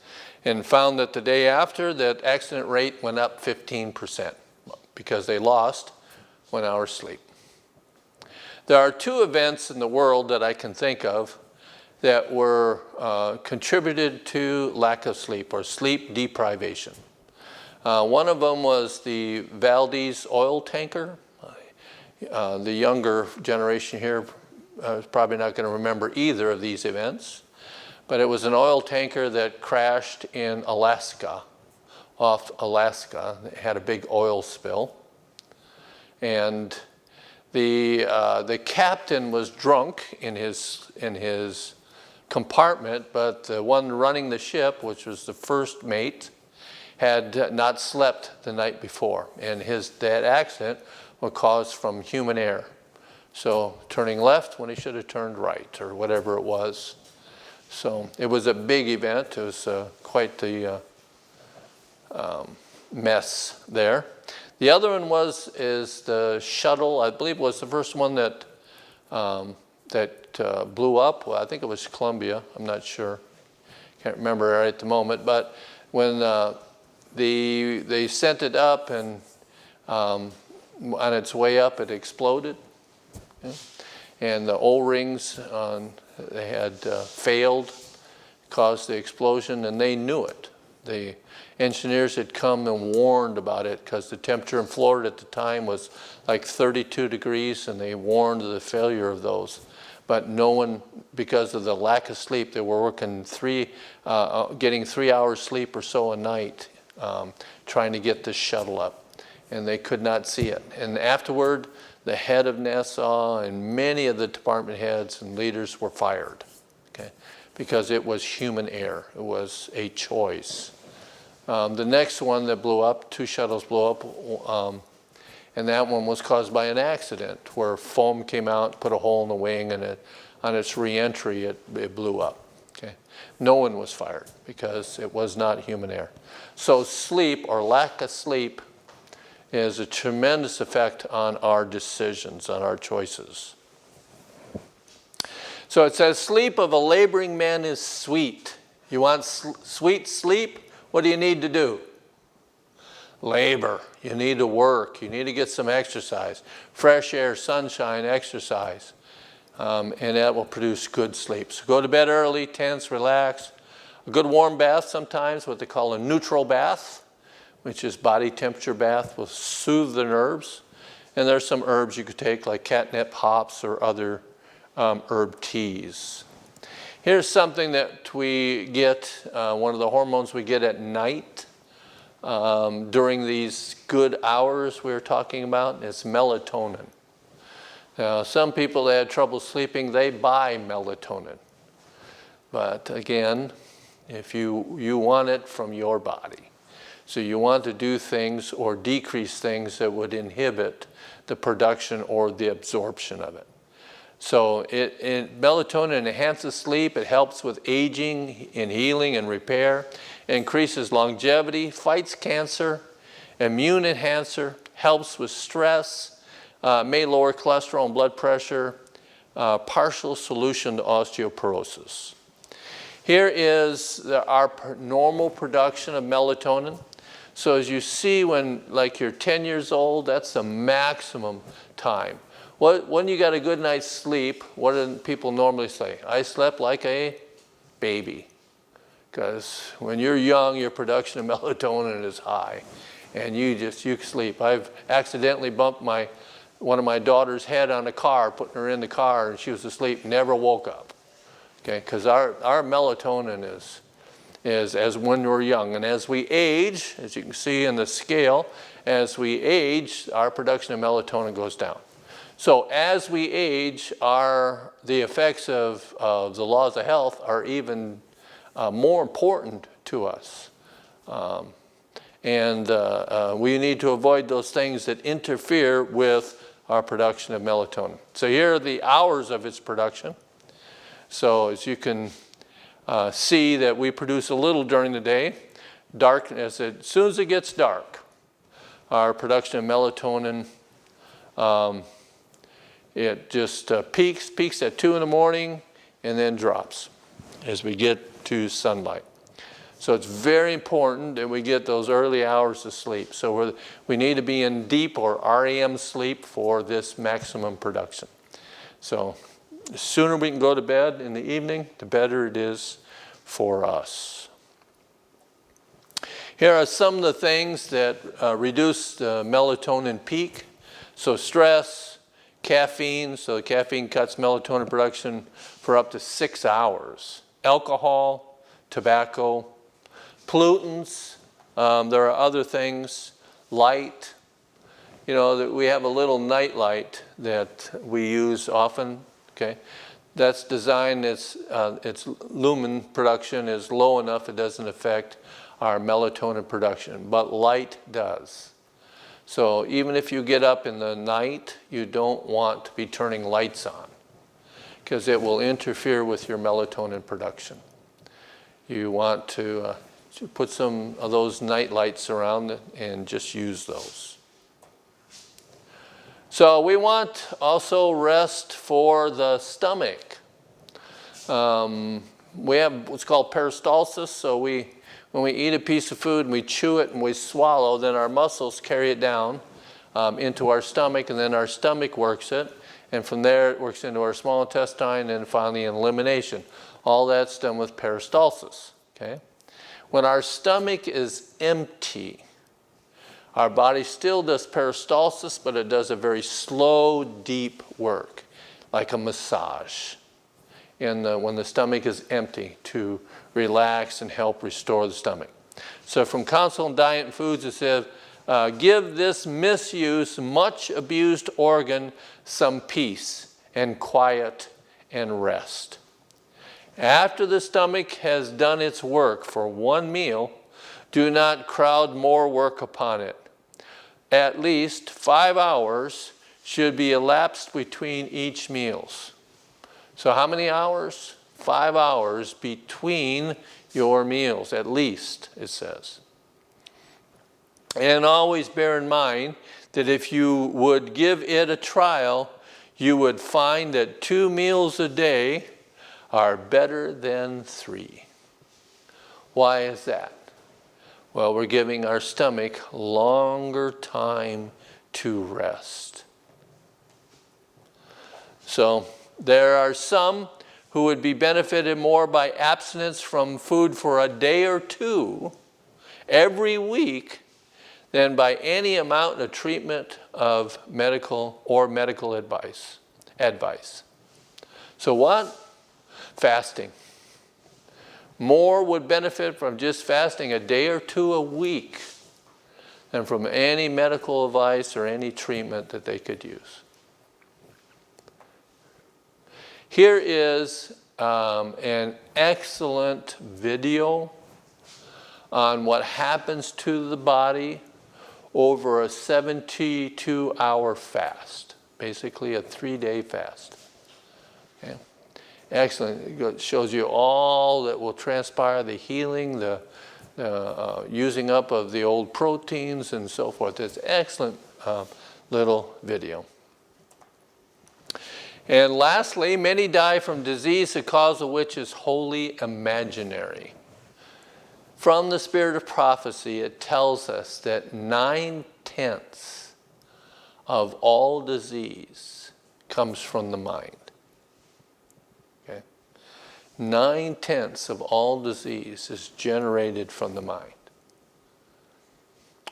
and found that the day after, that accident rate went up 15% because they lost 1 hour's sleep. There are 2 events in the world that I can think of that were contributed to lack of sleep or sleep deprivation. One of them was the Valdez oil tanker. The younger generation here is probably not going to remember either of these events, but it was an oil tanker that crashed in Alaska, off Alaska. It had a big oil spill, and the captain was drunk in his compartment, but the one running the ship, which was the first mate, had not slept the night before, and that accident was caused from human error. So turning left when he should have turned right, or whatever it was. So it was a big event. It was quite the mess there. The other one is the shuttle. I believe was the first one that blew up. Well, I think it was Columbia. I'm not sure. Can't remember right at the moment. But when they sent it up, and on its way up, it exploded. Okay? And the O-rings they had failed, caused the explosion, and they knew it. The engineers had come and warned about it because the temperature in Florida at the time was like 32 degrees, and they warned of the failure of those. But no one, because of the lack of sleep, they were working getting 3 hours sleep or so a night, trying to get this shuttle up, and they could not see it. And afterward, the head of NASA and many of the department heads and leaders were fired, okay, because it was human error. It was a choice. The next one that blew up, 2 shuttles blew up, and that one was caused by an accident where foam came out, put a hole in the wing, and on its re-entry, it blew up. Okay. No one was fired because it was not human error. So sleep, or lack of sleep, is a tremendous effect on our decisions, on our choices. So it says, sleep of a laboring man is sweet. You want sweet sleep? What do you need to do? Labor. You need to work. You need to get some exercise. Fresh air, sunshine, exercise. And that will produce good sleep. So go to bed early, tense, relax. A good warm bath sometimes, what they call a neutral bath, which is body temperature bath, will soothe the nerves. And there's some herbs you could take, like catnip, hops, or other herb teas. Here's something that we get, one of the hormones we get at night during these good hours we were talking about. It's melatonin. Now, some people that have trouble sleeping, they buy melatonin. But again, if you want it from your body. So you want to do things or decrease things that would inhibit the production or the absorption of it. So melatonin enhances sleep. It helps with aging and healing and repair. It increases longevity, fights cancer, immune enhancer, helps with stress, may lower cholesterol and blood pressure, partial solution to osteoporosis. Here is our normal production of melatonin. So as you see, when like you're 10 years old, that's the maximum time. When you got a good night's sleep, what do people normally say? I slept like a baby. Because when you're young, your production of melatonin is high, and you sleep. I've accidentally bumped one of my daughter's head on a car, putting her in the car, and she was asleep, never woke up. Okay, because our melatonin is as when we're young, and as we age, as you can see in the scale, as we age, our production of melatonin goes down. So as we age, the effects of the laws of health are even more important to us. We need to avoid those things that interfere with our production of melatonin. So here are the hours of its production. So as you can see that we produce a little during the day. Darkness, as soon as it gets dark, our production of melatonin, it just peaks at 2 in the morning and then drops as we get to sunlight. So it's very important that we get those early hours of sleep. So we need to be in deep or REM sleep for this maximum production. So the sooner we can go to bed in the evening, the better it is for us. Here are some of the things that reduce the melatonin peak. So stress, caffeine, so caffeine cuts melatonin production for up to 6 hours. Alcohol, tobacco, pollutants, there are other things, light. You know, we have a little night light that we use often, okay? That's designed, its lumen production is low enough it doesn't affect our melatonin production, but light does. So even if you get up in the night, you don't want to be turning lights on because it will interfere with your melatonin production. You want to put some of those night lights around and just use those. So we want also rest for the stomach. We have what's called peristalsis, so when we eat a piece of food and we chew it and we swallow, then our muscles carry it down into our stomach, and then our stomach works it, and from there it works into our small intestine, and finally in elimination. All that's done with peristalsis. Okay? When our stomach is empty, our body still does peristalsis, but it does a very slow, deep work, like a massage, when the stomach is empty, to relax and help restore the stomach. So from Council on Diet and Foods, it says, give this misused, much abused organ some peace and quiet and rest. After the stomach has done its work for one meal, do not crowd more work upon it. At least 5 hours should be elapsed between each meals. So how many hours? 5 hours between your meals, at least, it says. And always bear in mind that if you would give it a trial, you would find that 2 meals a day are better than 3. Why is that? Well, we're giving our stomach longer time to rest. So there are some who would be benefited more by abstinence from food for a day or 2 every week than by any amount of treatment of medical advice. So what? Fasting. More would benefit from just fasting a day or 2 a week than from any medical advice or any treatment that they could use. Here is an excellent video on what happens to the body over a 72-hour fast, basically a 3-day fast. Okay. Excellent. It shows you all that will transpire, the healing, the using up of the old proteins and so forth. It's an excellent little video. And lastly, many die from disease, the cause of which is wholly imaginary. From the spirit of prophecy, it tells us that 9/10 of all disease comes from the mind. Okay? 9/10 of all disease is generated from the mind.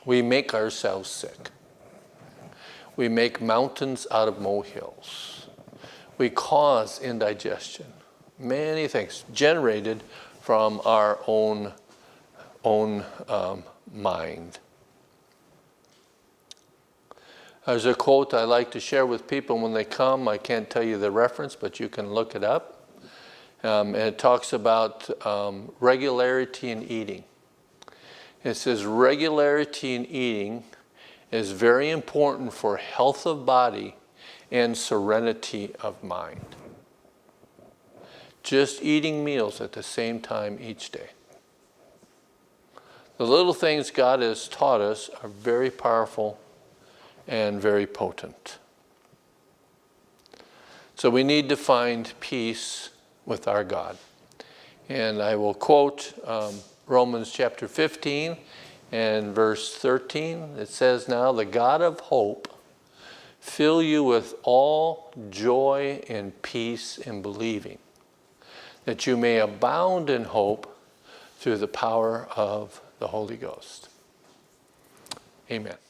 We make ourselves sick. We make mountains out of molehills. We cause indigestion. Many things generated from our own mind. There's a quote I like to share with people when they come. I can't tell you the reference, but you can look it up. And it talks about regularity in eating. It says regularity in eating is very important for health of body and serenity of mind. Just eating meals at the same time each day. The little things God has taught us are very powerful and very potent. So we need to find peace with our God. And I will quote Romans chapter 15 and verse 13. It says, "Now the God of hope fill you with all joy and peace in believing, that you may abound in hope through the power of the Holy Ghost. Amen.